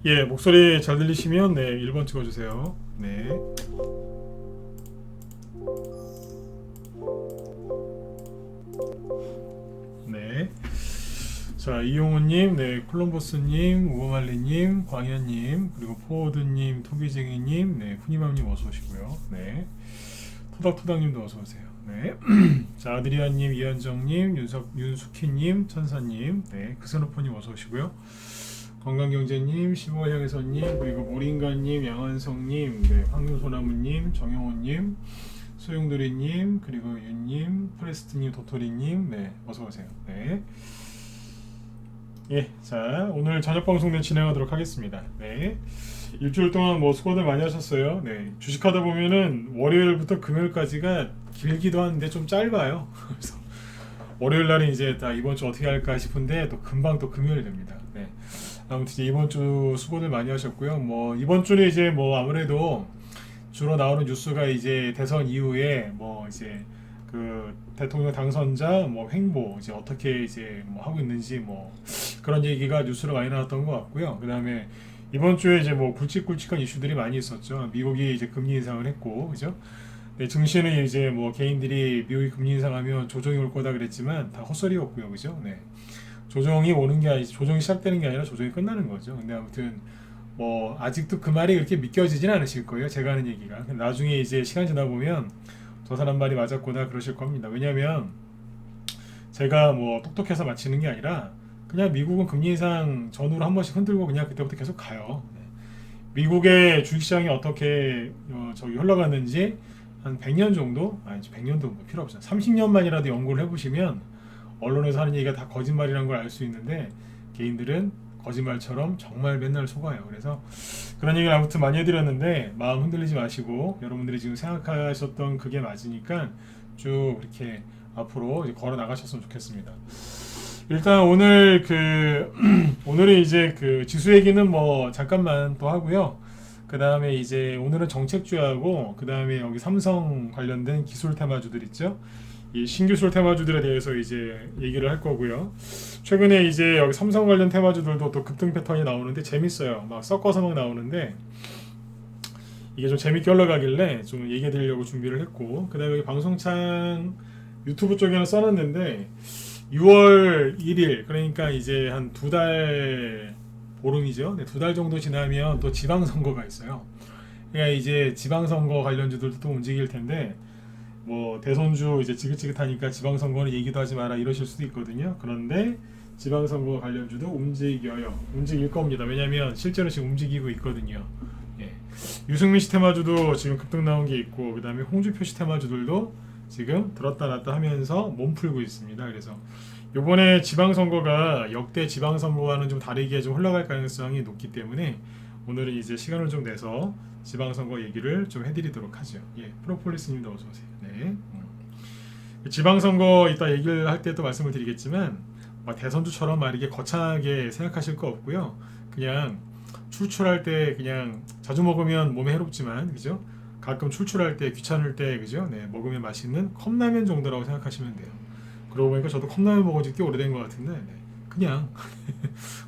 예, 목소리 잘 들리시면 네, 1번 찍어주세요. 네. 네. 자, 이용우님, 네, 콜럼버스님, 우어말리님, 광현님, 그리고 포워드님, 토기쟁이님, 네, 후니맘님 어서 오시고요. 네. 토닥토닥님도 어서 오세요. 네. 자, 아드리안님, 이한정님, 윤수키님, 천사님, 네, 크스노포님 어서 오시고요. 건강경제님, 15월 향해서님, 그리고 모린가님, 양한성님, 네, 황유소나무님, 정영호님, 소용돌이님, 그리고 윤님, 프레스트님, 도토리님, 네, 어서 오세요. 네. 예, 자, 오늘 저녁 방송 진행하도록 하겠습니다. 네. 일주일 동안 뭐 수고들 많이 하셨어요. 네. 주식하다 보면은 월요일부터 금요일까지가 길기도 한데 좀 짧아요. 그래서 월요일 날은 이제 다 이번 주 어떻게 할까 싶은데 또 금방 또 금요일이 됩니다. 네. 아무튼 이번 주 수고들 많이 하셨고요. 뭐 이번 주는 이제 뭐 아무래도 주로 나오는 뉴스가 이제 대선 이후에 뭐 이제 그 대통령 당선자 뭐 횡보 이제 어떻게 이제 뭐 하고 있는지 뭐 그런 얘기가 뉴스로 많이 나왔던 것 같고요. 그다음에 이번 주에 이제 뭐 굵직굵직한 이슈들이 많이 있었죠. 미국이 이제 금리 인상을 했고, 그죠? 네, 증시는 이제 뭐 개인들이 미국이 금리 인상하면 조정이 올 거다 그랬지만 다 헛소리였고요, 그죠? 네. 조정이 오는 게 아니지, 조정이 시작되는 게 아니라 조정이 끝나는 거죠. 근데 아무튼 뭐 아직도 그 말이 그렇게 믿겨지진 않으실 거예요. 제가 하는 얘기가. 나중에 이제 시간 지나 보면 저 사람 말이 맞았구나 그러실 겁니다. 왜냐하면 제가 뭐 똑똑해서 맞히는 게 아니라 그냥 미국은 금리 인상 전후로 한 번씩 흔들고 그냥 그때부터 계속 가요. 네. 미국의 주식시장이 어떻게 저기 흘러갔는지 한 100년 정도, 아니 100년도 뭐 필요 없어요. 30년만이라도 연구를 해보시면 언론에서 하는 얘기가 다 거짓말이라는 걸 알 수 있는데 개인들은 거짓말처럼 정말 맨날 속아요. 그래서 그런 얘기를 아무튼 많이 해드렸는데 마음 흔들리지 마시고 여러분들이 지금 생각하셨던 그게 맞으니까 쭉 이렇게 앞으로 이제 걸어 나가셨으면 좋겠습니다. 일단 오늘 오늘은 이제 그 지수 얘기는 뭐 잠깐만 또 하고요. 그 다음에 이제 오늘은 정책주하고 그 다음에 여기 삼성 관련된 기술 테마주들 있죠. 이 신기술 테마주들에 대해서 이제 얘기를 할 거고요. 최근에 이제 여기 삼성 관련 테마주들도 또 급등 패턴이 나오는데 재밌어요. 막 섞어서 막 나오는데 이게 좀 재밌게 올라가길래 좀 얘기해 드리려고 준비를 했고, 그 다음에 여기 방송창 유튜브 쪽에는 써놨는데 6월 1일 그러니까 이제 한 2달 보름이죠. 네, 2달 정도 지나면 또 지방선거가 있어요. 그러니까 이제 지방선거 관련주들도 또 움직일 텐데 뭐 대선주 이제 지긋지긋하니까 지방선거는 얘기도 하지 마라 이러실 수도 있거든요. 그런데 지방선거 관련주도 움직일 겁니다. 왜냐하면 실제로 지금 움직이고 있거든요. 예. 유승민 씨 테마주도 지금 급등 나온 게 있고, 그 다음에 홍준표 씨 테마주들도 지금 들었다 놨다 하면서 몸 풀고 있습니다. 그래서 이번에 지방선거가 역대 지방선거와는 좀 다르게 좀 흘러갈 가능성이 높기 때문에 오늘은 이제 시간을 좀 내서 지방선거 얘기를 좀 해드리도록 하죠. 예, 프로폴리스님도 어서 오세요. 네. 지방선거 이따 얘기를 할 때 또 말씀을 드리겠지만 막 대선주처럼 막 이렇게 거창하게 생각하실 거 없고요. 그냥 출출할 때 그냥 자주 먹으면 몸에 해롭지만 그죠? 가끔 출출할 때 귀찮을 때 그죠? 네, 먹으면 맛있는 컵라면 정도라고 생각하시면 돼요. 그러고 보니까 저도 컵라면 먹은 지 꽤 오래된 것 같은데 네. 그냥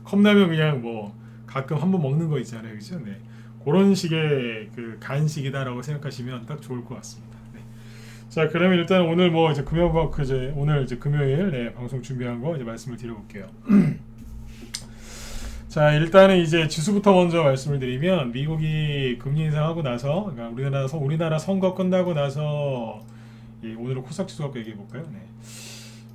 컵라면 그냥 뭐 가끔 한번 먹는 거 있잖아요, 그죠? 네. 그런 식의 그 간식이다라고 생각하시면 딱 좋을 것 같습니다. 네. 자, 그러면 일단 오늘 뭐 이제 오늘 이제 금요일 네, 방송 준비한 거 이제 말씀을 드려볼게요. 자, 일단은 이제 지수부터 먼저 말씀을 드리면 미국이 금리 인상하고 나서 그러니까 우리나라 선거 끝나고 나서 오늘은 코스닥 지수 갖고 얘기해 볼까요? 네.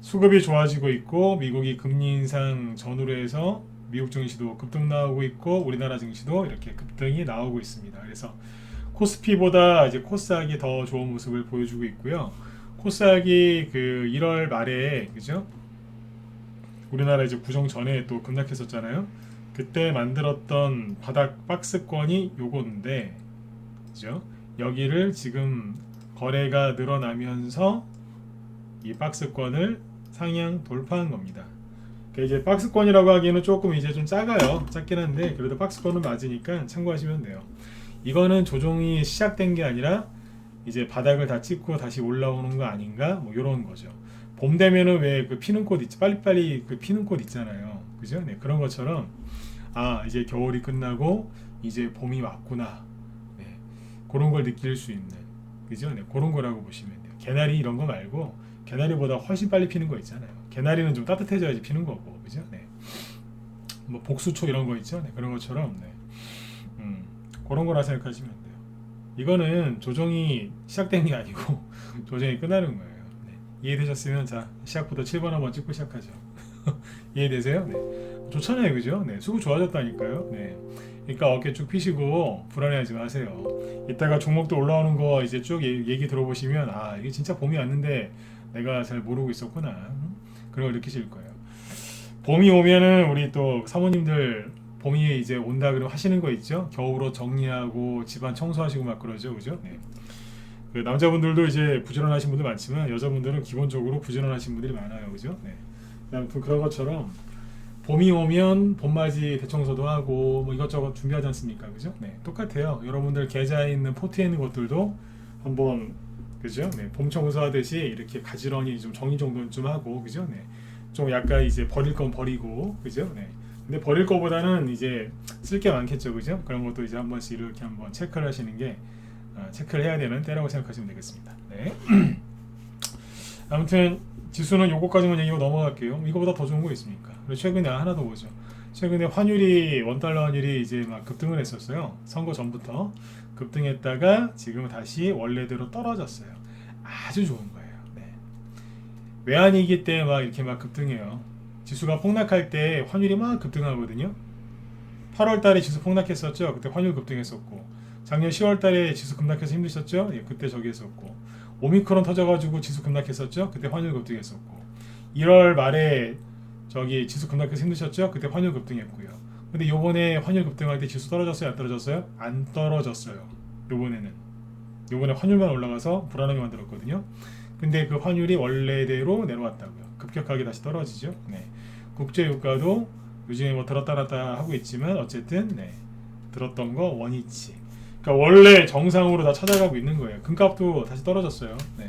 수급이 좋아지고 있고 미국이 금리 인상 전후로 해서 미국 증시도 급등 나오고 있고 우리나라 증시도 이렇게 급등이 나오고 있습니다. 그래서 코스피보다 이제 코스닥이 더 좋은 모습을 보여주고 있고요. 코스닥이 그 1월 말에 그죠? 우리나라 이제 구정 전에 또 급락했었잖아요. 그때 만들었던 바닥 박스권이 요건데 그죠? 여기를 지금 거래가 늘어나면서 이 박스권을 상향 돌파한 겁니다. 이제 박스권이라고 하기에는 조금 이제 좀 작아요. 작긴 한데 그래도 박스권은 맞으니까 참고하시면 돼요. 이거는 조정이 시작된 게 아니라 이제 바닥을 다 찍고 다시 올라오는 거 아닌가? 뭐 이런 거죠. 봄 되면은 왜 그 피는 꽃 있지? 빨리빨리 그 피는 꽃 있잖아요. 그죠? 네, 그런 것처럼 아 이제 겨울이 끝나고 이제 봄이 왔구나. 네. 그런 걸 느낄 수 있는 그죠? 네. 그런 거라고 보시면 돼요. 개나리 이런 거 말고 개나리보다 훨씬 빨리 피는 거 있잖아요. 개나리는 좀 따뜻해져야지 피는 거고 그죠? 네. 뭐 복수초 이런 거 있죠? 네. 그런 것처럼 네. 그런 거라 생각하시면 돼요. 이거는 조정이 시작된 게 아니고 조정이 끝나는 거예요. 네. 이해되셨으면 자 시작부터 7번 한번 찍고 시작하죠. 이해되세요? 네. 좋잖아요, 그죠? 네, 수급 좋아졌다니까요. 네. 그러니까 어깨 쭉 펴시고 불안해하지 마세요. 이따가 종목도 올라오는 거 이제 쭉 얘기 들어보시면 아 이게 진짜 봄이 왔는데 내가 잘 모르고 있었구나. 그런 걸 느끼실 거예요. 봄이 오면은 우리 또 사모님들 봄이 이제 온다 그러면 하시는 거 있죠? 겨울옷 정리하고 집안 청소하시고 막 그러죠, 그죠? 네. 그 남자분들도 이제 부지런하신 분들 많지만 여자분들은 기본적으로 부지런하신 분들이 많아요, 그죠? 네. 아무튼 그런 것처럼 봄이 오면 봄맞이 대청소도 하고 뭐 이것저것 준비하지 않습니까? 그죠? 네, 똑같아요. 여러분들 계좌에 있는 포트에 있는 것들도 한번 그죠? 네, 봄 청소하듯이 이렇게 가지런히 좀 정리 정돈 좀 하고 그죠? 네, 좀 약간 이제 버릴 건 버리고 그죠? 네. 근데 버릴 거보다는 이제 쓸 게 많겠죠, 그죠? 그런 것도 이제 한 번씩 이렇게 한번 체크를 하시는 게 체크를 해야 되는 때라고 생각하시면 되겠습니다. 네. 아무튼 지수는 요거까지만 얘기하고 넘어갈게요. 이거보다 더 좋은 거 있습니까? 그리고 최근에 하나 더 보죠. 최근에 환율이 원달러 환율이 이제 막 급등을 했었어요. 선거 전부터 급등했다가 지금 다시 원래대로 떨어졌어요. 아주 좋은 거예요. 네. 외환위기 때 막 이렇게 막 급등해요. 지수가 폭락할 때 환율이 막 급등하거든요. 8월 달에 지수 폭락했었죠. 그때 환율 급등했었고 작년 10월 달에 지수 급락해서 힘드셨죠? 예, 그때 저기 했었고 오미크론 터져가지고 지수 급락했었죠. 그때 환율 급등했었고 1월 말에 저기 지수 급락해서 힘드셨죠. 그때 환율 급등했고요. 근데 요번에 환율 급등할 때 지수 떨어졌어요? 안 떨어졌어요? 안 떨어졌어요. 요번에 환율만 올라가서 불안하게 만들었거든요. 근데 그 환율이 원래대로 내려왔다고요. 급격하게 다시 떨어지죠. 네. 국제 유가도 요즘에 뭐 들었다 놨다 하고 있지만 어쨌든 네. 들었던 거 원위치. 그러니까 원래 정상으로 다 찾아가고 있는 거예요. 금값도 다시 떨어졌어요. 네.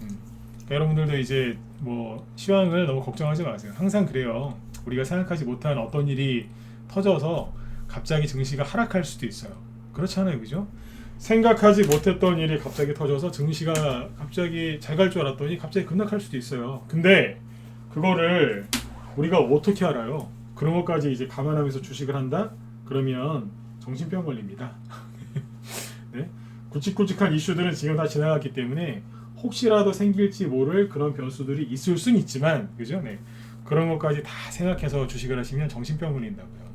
그러니까 여러분들도 이제 뭐 시황을 너무 걱정하지 마세요. 항상 그래요. 우리가 생각하지 못한 어떤 일이 터져서 갑자기 증시가 하락할 수도 있어요. 그렇잖아요, 그죠? 생각하지 못했던 일이 갑자기 터져서 증시가 갑자기 잘 갈 줄 알았더니 갑자기 급락할 수도 있어요. 근데 그거를 우리가 어떻게 알아요? 그런 것까지 이제 감안하면서 주식을 한다? 그러면 정신병 걸립니다. 네? 굵직굵직한 이슈들은 지금 다 지나갔기 때문에 혹시라도 생길지 모를 그런 변수들이 있을 수는 있지만 그죠? 네. 그런 것까지 다 생각해서 주식을 하시면 정신병 걸린다고요.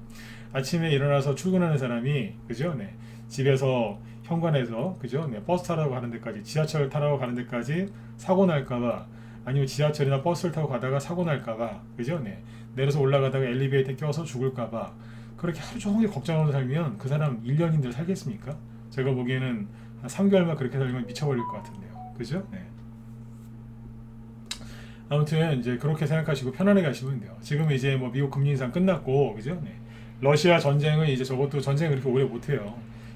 아침에 일어나서 출근하는 사람이 그죠? 네. 집에서 현관에서 그죠? 네. 버스 타러 가는 데까지 지하철 타러 가는 데까지 사고 날까봐 아니면 지하철이나 버스를 타고 가다가 사고 날까봐 그죠? 네. 내려서 올라가다가 엘리베이터에 껴서 죽을까봐 그렇게 하루 종일 걱정하면서 살면 그 사람 1년인들 살겠습니까? 제가 보기에는 한 3개월만 그렇게 살면 미쳐버릴 것 같은데요. 그죠? 네. 아무튼 이제 그렇게 생각하시고 편안하게 가시면 돼요. 지금 이제 뭐 미국 금리 인상 끝났고, 그죠? 네. 러시아 전쟁은 이제 저것도 전쟁을 그렇게 오래 못해요.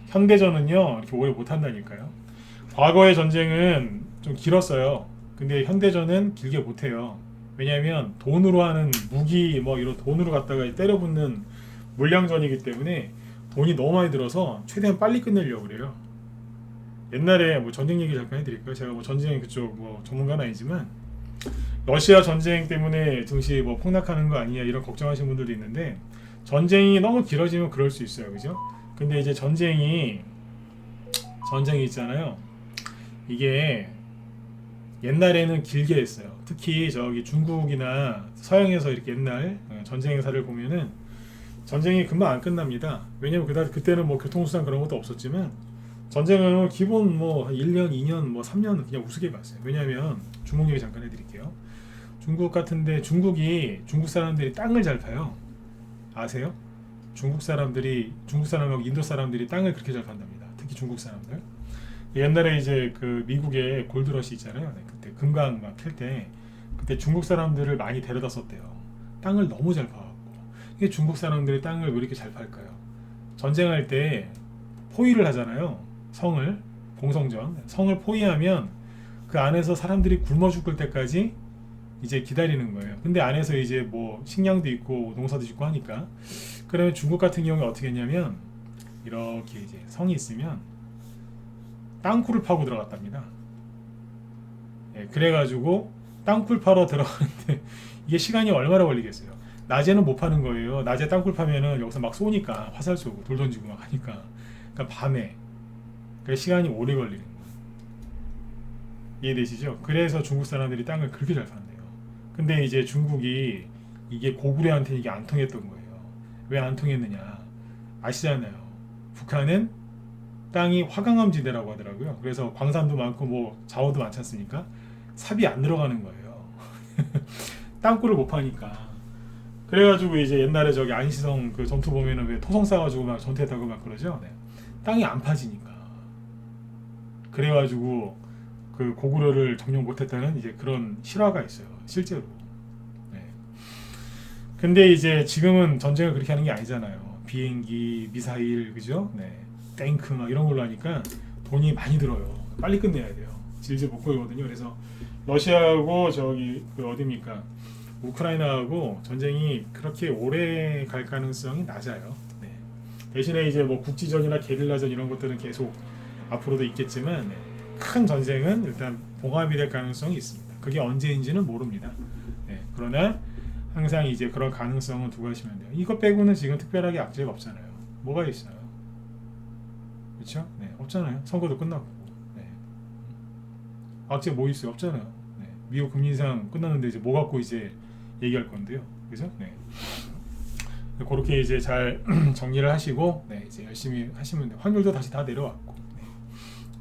현대전은요 이렇게 오래 못한다니까요. 과거의 전쟁은 좀 길었어요. 근데 현대전은 길게 못해요. 왜냐하면 돈으로 하는 무기 뭐 이런 돈으로 갖다가 때려붙는 물량전이기 때문에 돈이 너무 많이 들어서 최대한 빨리 끝내려고 그래요. 옛날에 뭐 전쟁 얘기 잠깐 해드릴까요? 제가 뭐 전쟁 그쪽 뭐 전문가는 아니지만 러시아 전쟁 때문에 증시 뭐 폭락하는 거 아니냐 이런 걱정하시는 분들도 있는데 전쟁이 너무 길어지면 그럴 수 있어요, 그죠? 근데 이제 전쟁이 있잖아요. 이게 옛날에는 길게 했어요. 특히 저기 중국이나 서양에서 이렇게 옛날 전쟁 행사를 보면은 전쟁이 금방 안 끝납니다. 왜냐면 그때는 뭐 교통수단 그런 것도 없었지만 전쟁은 기본 뭐 1년, 2년, 뭐 3년 그냥 우습게 봤어요. 왜냐면 중국 얘기 잠깐 해드릴게요. 중국 같은데 중국 사람들이 땅을 잘 파요. 아세요? 중국 사람하고 인도 사람들이 땅을 그렇게 잘 판답니다. 특히 중국 사람들. 옛날에 이제 그 미국에 골드러시 있잖아요. 네, 그때 금강 막 캘 때 그때 중국 사람들을 많이 데려다 썼대요. 땅을 너무 잘 파갖고. 이게 중국 사람들이 땅을 왜 이렇게 잘 팔까요? 전쟁할 때 포위를 하잖아요. 공성전 성을 포위하면 그 안에서 사람들이 굶어 죽을 때까지 이제 기다리는 거예요. 근데 안에서 이제 뭐 식량도 있고 농사도 짓고 하니까, 그러면 중국 같은 경우에 어떻게 했냐면 이렇게 이제 성이 있으면 땅굴을 파고 들어갔답니다. 예, 그래가지고 땅굴 파러 들어가는데 이게 시간이 얼마나 걸리겠어요. 낮에는 못 파는 거예요. 낮에 땅굴 파면은 여기서 막 쏘니까 화살 쏘고 돌 던지고 막 하니까, 그러니까 밤에 그 시간이 오래 걸리는 거예요. 이해되시죠? 그래서 중국 사람들이 땅을 그렇게 잘 판대요. 근데 이제 중국이 이게 고구려한테 이게 안 통했던 거예요. 왜 안 통했느냐? 아시잖아요. 북한은 땅이 화강암지대라고 하더라고요. 그래서 광산도 많고 뭐 자원도 많지 않습니까? 삽이 안 들어가는 거예요. 땅굴을 못 파니까. 그래가지고 이제 옛날에 저기 안시성 그 전투 보면은 왜 토성 싸가지고 막 전투했다고 막 그러죠. 네. 땅이 안 파지니까. 그래가지고 그 고구려를 점령 못했다는 이제 그런 실화가 있어요. 실제로. 네. 근데 이제 지금은 전쟁을 그렇게 하는 게 아니잖아요. 비행기, 미사일, 그죠? 네. 탱크 막 이런 걸로 하니까 돈이 많이 들어요. 빨리 끝내야 돼요. 질질 못 끌거든요. 그래서 러시아하고 저기 그 어디입니까? 우크라이나하고 전쟁이 그렇게 오래 갈 가능성이 낮아요. 네. 대신에 이제 뭐 국지전이나 게릴라전 이런 것들은 계속 앞으로도 있겠지만, 네. 큰 전쟁은 일단 봉합이 될 가능성이 있습니다. 그게 언제인지는 모릅니다. 네. 그러나 항상 이제 그런 가능성은 두고 하시면 돼요. 이거 빼고는 지금 특별하게 악재가 없잖아요. 뭐가 있어요? 그렇죠? 네, 없잖아요. 선거도 끝났고. 네. 악재 뭐 있어요? 없잖아요. 네. 미국 금리 인상 끝났는데 이제 뭐 갖고 이제 얘기할 건데요. 그죠? 네. 그렇게 이제 잘 정리를 하시고, 네, 이제 열심히 하시면 돼요. 환율도 다시 다 내려왔고. 네.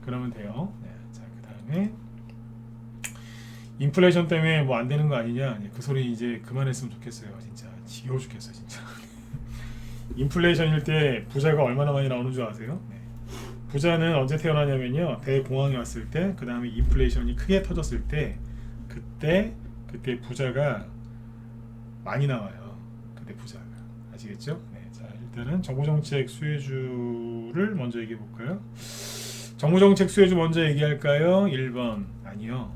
그러면 돼요. 네. 자, 그다음에 인플레이션 때문에 뭐 안 되는 거 아니냐? 그 소리 이제 그만했으면 좋겠어요. 진짜 지겨워 죽겠어, 진짜. 인플레이션일 때 부자가 얼마나 많이 나오는 줄 아세요? 네. 부자는 언제 태어나냐면요, 대공황이 왔을 때, 그 다음에 인플레이션이 크게 터졌을 때, 그때 부자가 많이 나와요. 그때 부자가. 아시겠죠? 네. 자, 일단은 정부정책 수혜주를 먼저 얘기해 볼까요? 정부정책 수혜주 먼저 얘기할까요? 1번 아니요,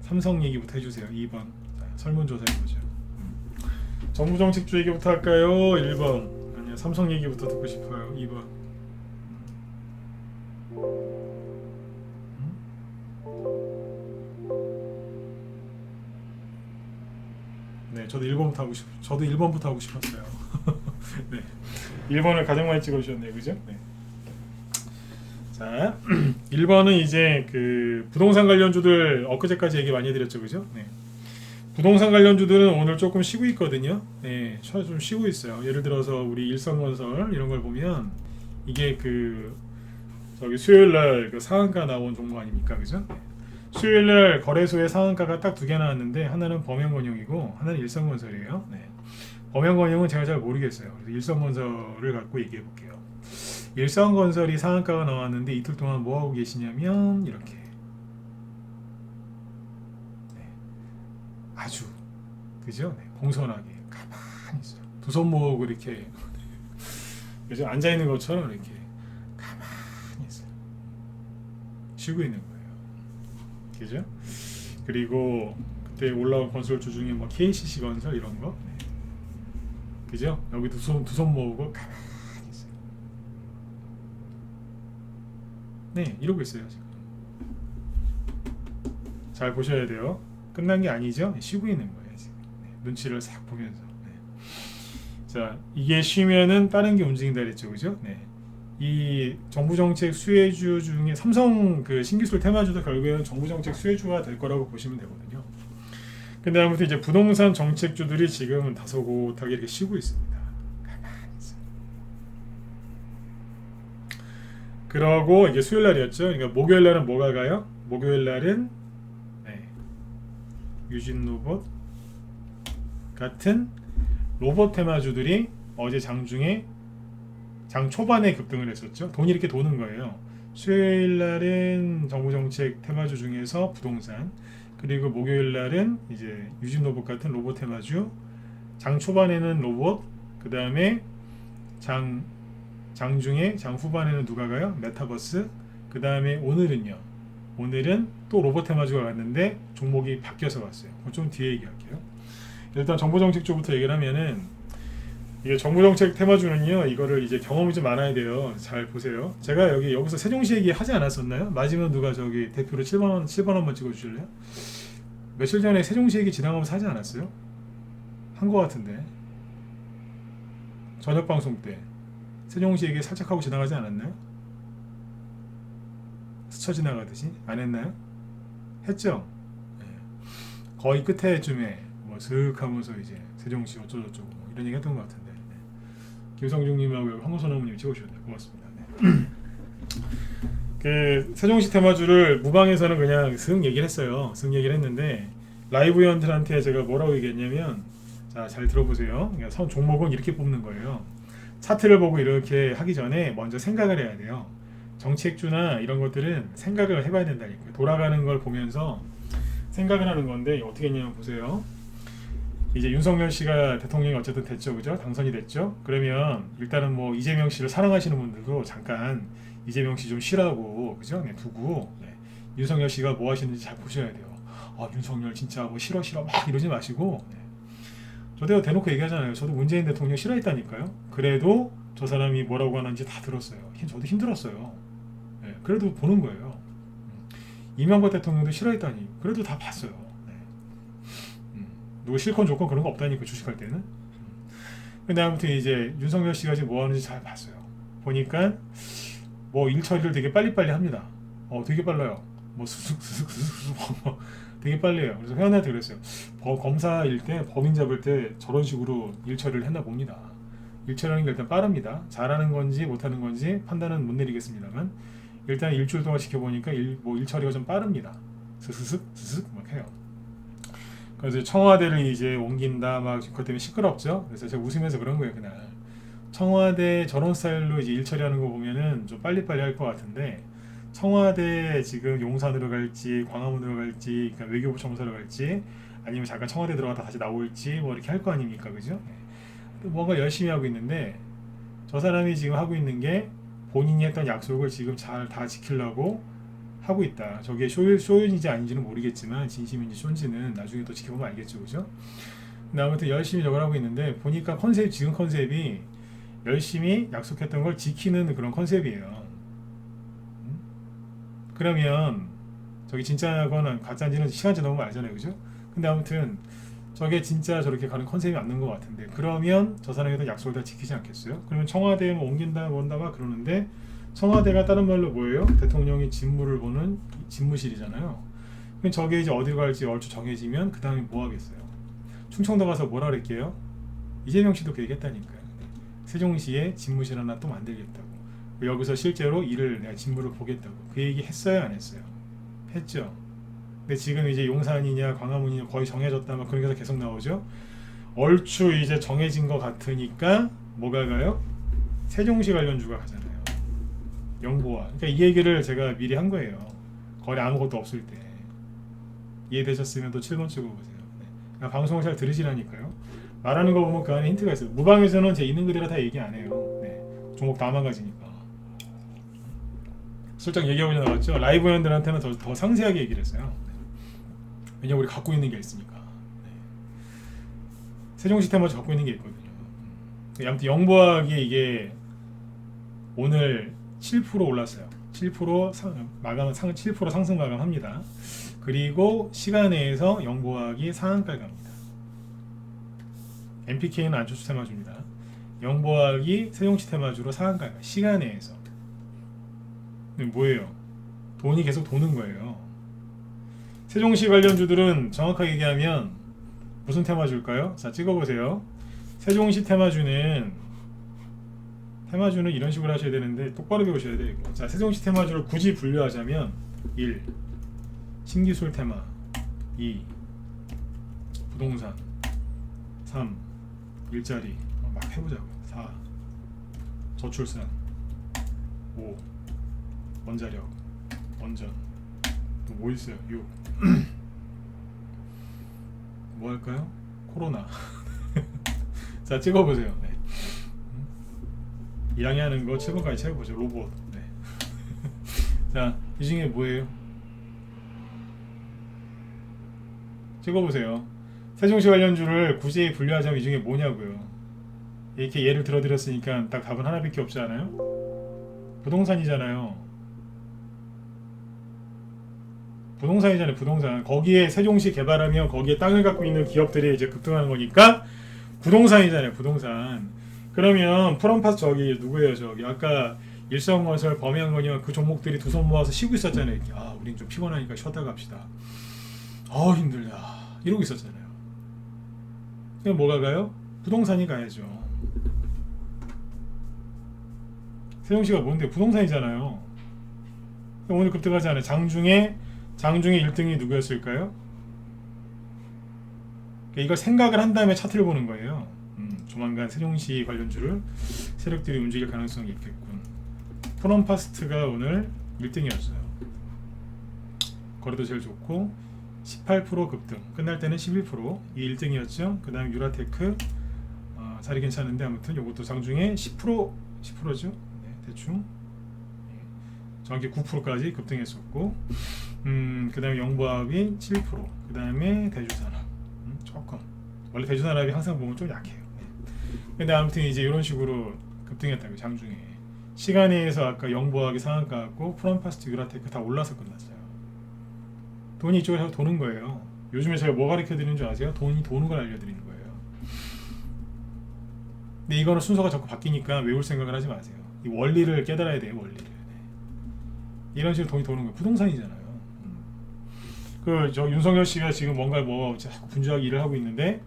삼성 얘기부터 해주세요. 2번. 자, 설문조사 해보죠. 정부정책주 얘기부터 할까요? 1번. 아니요, 삼성 얘기부터 듣고 싶어요. 2번. 네, 저도 1번부터 하고 싶었어요. 네, 1번을 가장 많이 찍어주셨네요, 그죠? 네. 자, 1번은 이제 그 부동산 관련주들 엊그제까지 얘기 많이 해드렸죠, 그죠? 네. 부동산 관련주들은 오늘 조금 쉬고 있거든요. 네, 좀 쉬고 있어요. 예를 들어서 우리 일성건설 이런 걸 보면 이게 그 저기 수요일날 그 상한가 나온 종목 아닙니까, 그죠? 네. 수요일날 거래소에 상한가가 딱 두 개 나왔는데, 하나는 범영건영이고 하나는 일성건설이에요. 네. 범영건영은 제가 잘 모르겠어요. 그래서 일성건설을 갖고 얘기해 볼게요. 일성건설이 상한가가 나왔는데 이틀 동안 뭐 하고 계시냐면 이렇게, 네. 아주 그죠? 네. 공손하게 가만히 있어요. 두 손 모으고 이렇게 그죠? 앉아 있는 것처럼 이렇게 가만히 있어요. 쉬고 있는 거예요. 그죠? 그리고 그때 올라온 건설주 중에 뭐 KCC 건설 이런 거, 네. 그죠? 여기 두 손 모으고 가만히 있어요. 네, 이러고 있어요 지금. 잘 보셔야 돼요. 끝난 게 아니죠? 쉬고 있는 거예요 지금. 네, 눈치를 싹 보면서. 네. 자, 이게 쉬면은 다른 게 움직인다 그랬죠, 그죠? 네. 이 정부정책 수혜주 중에 삼성 그 신기술 테마주도 결국에는 정부정책 수혜주가 될 거라고 보시면 되거든요. 근데 아무튼 이제 부동산 정책주들이 지금은 다소곳하게 이렇게 쉬고 있습니다. 가만히 있어요. 그러고 이게 수요일 날이었죠. 그러니까 목요일 날은 뭐가 가요? 목요일 날은 네, 유진 로봇 같은 로봇 테마주들이 어제 장중에 장 초반에 급등을 했었죠. 돈이 이렇게 도는 거예요. 수요일 날은 정부정책 테마주 중에서 부동산, 그리고 목요일 날은 이제 유진 로봇 같은 로봇 테마주, 장 초반에는 로봇, 그 다음에 장중에 장 후반에는 누가 가요? 메타버스. 그 다음에 오늘은요, 오늘은 또 로봇 테마주가 갔는데 종목이 바뀌어서 갔어요. 그건 좀 뒤에 얘기할게요. 일단 정보정책 쪽부터 얘기를 하면은 이게 정보정책 테마주는요, 이거를 이제 경험이 좀 많아야 돼요. 잘 보세요. 제가 여기서 세종시 얘기 하지 않았었나요? 맞으면 누가 저기 대표로 7번 한번 찍어주실래요? 며칠 전에 세종시 얘기 지나가면서 하지 않았어요? 한 거 같은데. 저녁 방송 때 세종시 얘기 살짝 하고 지나가지 않았나요? 스쳐 지나가듯이 안 했나요? 했죠? 네. 거의 끝에쯤에 뭐 슥 하면서 이제 세종시 어쩌고저쩌고 뭐 이런 얘기 했던 것 같은데. 네. 김성중님하고 황호선 어머님 찍어주셨네요. 고맙습니다. 네. 그 세종시 테마주를 무방에서는 그냥 슥 얘기를 했어요. 슥 얘기를 했는데 라이브 회원들한테 제가 뭐라고 얘기했냐면, 자, 잘 들어보세요. 그러니까 종목은 이렇게 뽑는 거예요. 차트를 보고 이렇게 하기 전에 먼저 생각을 해야 돼요. 정책주나 이런 것들은 생각을 해봐야 된다니까요. 돌아가는 걸 보면서 생각을 하는 건데 어떻게 했냐면 보세요. 이제 윤석열 씨가 대통령이 어쨌든 됐죠, 그죠? 당선이 됐죠. 그러면 일단은 뭐 이재명 씨를 사랑하시는 분들도 잠깐 이재명 씨 좀 쉬라고, 그죠? 네, 두고 윤석열 씨가 뭐 하시는지 잘 보셔야 돼요. 아, 윤석열 진짜 뭐 싫어 막 이러지 마시고. 저도 대놓고 얘기하잖아요. 저도 문재인 대통령 싫어했다니까요. 그래도 저 사람이 뭐라고 하는지 다 들었어요. 저도 힘들었어요. 그래도 보는 거예요. 이명박 대통령도 싫어했다니. 그래도 다 봤어요. 누구 실컷 좋건 그런 거 없다니까, 주식할 때는. 근데 아무튼 이제 윤석열 씨가 지금 뭐 하는지 잘 봤어요. 보니까 뭐 일 처리를 되게 빨리빨리 합니다. 되게 빨라요. 뭐 수숙 되게 빨리 해요. 그래서 회원한테 그랬어요. 검사일 때, 법인 잡을 때 저런 식으로 일 처리를 했나 봅니다. 일 처리하는 게 일단 빠릅니다. 잘하는 건지 못하는 건지 판단은 못 내리겠습니다만 일단 일주일 동안 지켜보니까 일 처리가 좀 빠릅니다. 스스슥 막 해요. 그래서 청와대를 이제 옮긴다, 막 그것 때문에 시끄럽죠. 그래서 제가 웃으면서 그런 거예요, 그날. 청와대 저런 스타일로 이제 일 처리하는 거 보면은 좀 빨리빨리 할 것 같은데, 청와대 지금 용산으로 갈지 광화문으로 갈지, 그러니까 외교부 청사로 갈지, 아니면 잠깐 청와대 들어갔다 다시 나올지 뭐 이렇게 할 거 아닙니까, 그죠? 뭔가 열심히 하고 있는데 저 사람이 지금 하고 있는 게 본인이 했던 약속을 지금 잘 다 지키려고 하고 있다. 저게 쇼인지 아닌지는 모르겠지만 진심인지 쇼인지는 나중에 또 지켜보면 알겠죠, 그죠? 근데 아무튼 열심히 저걸 하고 있는데 보니까 지금 컨셉이 열심히 약속했던 걸 지키는 그런 컨셉이에요. 그러면 저게 진짜거나 가짜인지는 시간 지나면 알잖아요, 그죠? 근데 아무튼 저게 진짜 저렇게 가는 컨셉이 맞는 것 같은데, 그러면 저 사람에 대한 약속을 다 지키지 않겠어요? 그러면 청와대에 뭐 옮긴다 뭔다 막 그러는데, 청와대가 다른 말로 뭐예요? 대통령이 직무를 보는 집무실이잖아요. 그럼 저게 이제 어디로 갈지 얼추 정해지면 그 다음에 뭐 하겠어요? 충청도 가서 뭐라 그랬게요? 이재명 씨도 그 얘기했다니까요. 세종시에 집무실 하나 또 만들겠다고. 여기서 실제로 내가 직무를 보겠다고. 그 얘기 했어요, 안 했어요? 했죠. 근데 지금 이제 용산이냐 광화문이냐 거의 정해졌다 막 그런 게 계속 나오죠. 얼추 이제 정해진 것 같으니까 뭐가 가요? 세종시 관련주가 가잖아요. 영보와. 그러니까 이 얘기를 제가 미리 한 거예요. 거리 아무것도 없을 때. 이해되셨으면 또 7번 찍어보세요. 그러니까 방송을 잘 들으시라니까요. 말하는 거 보면 그 안에 힌트가 있어요. 무방에서는 제 있는 그대로 다 얘기 안 해요. 종목 다 망가지니까. 슬쩍 얘기하고 나왔죠. 라이브 회원들한테는 더 상세하게 얘기를 했어요. 왜냐면 우리 갖고 있는 게 있으니까. 세종시 테마주 갖고 있는 게 있거든요. 아무튼 영보학이 이게 오늘 7% 올랐어요. 7% 마감은 7% 상승 마감합니다. 그리고 시간내에서 영보학이 상한가를 갑니다. MPK는 안철수 테마주입니다. 영보학이 세종시 테마주로 상한가가 시간내에서. 뭐예요? 돈이 계속 도는 거예요. 세종시 관련주들은 정확하게 얘기하면 무슨 테마주일까요? 자, 찍어보세요. 세종시 테마주는 이런 식으로 하셔야 되는데 똑바로 배우셔야 돼요. 자, 세종시 테마주를 굳이 분류하자면 1. 신기술 테마, 2. 부동산, 3. 일자리 막 해보자고. 4. 저출산, 5. 원자력, 원전. 또 뭐 있어요? 6. 뭐 할까요? 코로나. 자, 찍어보세요. 네. 1항이 하는 거 7번까지 채워보죠. 로봇. 네. 자, 이 중에 뭐예요? 찍어보세요. 세종시 관련주를 굳이 분류하자면 이 중에 뭐냐고요. 이렇게 예를 들어드렸으니까 딱 답은 하나밖에 없지 않아요? 부동산이잖아요. 부동산이잖아요. 부동산. 거기에 세종시 개발하면 거기에 땅을 갖고 있는 기업들이 이제 급등하는 거니까 부동산이잖아요. 부동산. 그러면 프롬파스 저기 누구예요? 저기 아까 일성건설, 범양건설 그 종목들이 두 손 모아서 쉬고 있었잖아요. 이렇게. 아, 우린 좀 피곤하니까 쉬었다 갑시다. 힘들다. 이러고 있었잖아요. 그럼 뭐가 가요? 부동산이 가야죠. 세종시가 뭔데? 부동산이잖아요. 오늘 급등하지 않아요. 장중에 1등이 누구였을까요? 이걸 생각을 한 다음에 차트를 보는 거예요. 조만간 세종시 관련주를 세력들이 움직일 가능성이 있겠군. 프롬파스트가 오늘 1등이었어요. 거래도 제일 좋고 18% 급등. 끝날 때는 11%. 이 1등이었죠. 그 다음 유라테크 자리 괜찮은데 아무튼 이것도 장중에 10%죠. 네, 대충 정확히 9%까지 급등했었고 그 다음에 영부합이 7%. 그 다음에 대주산업 조금 원래 대주산업이 항상 보면 좀 약해요. 근데 아무튼 이제 이런 식으로 급등했다고 장중에 시간에서 아까 영부합이 상한가 같고 프롬파스트 유라테크 다 올라서 끝났어요. 돈이 이쪽에서 도는 거예요. 요즘에 제가 뭐 가르쳐 드리는 줄 아세요? 돈이 도는 걸 알려드리는 거예요. 근데 이거는 순서가 자꾸 바뀌니까 외울 생각을 하지 마세요. 이 원리를 깨달아야 돼요. 원리를. 이런 식으로 돈이 도는 거예요. 부동산이잖아요. 저 윤석열 씨가 지금 뭔가 자꾸 분주하게 일을 하고 있는데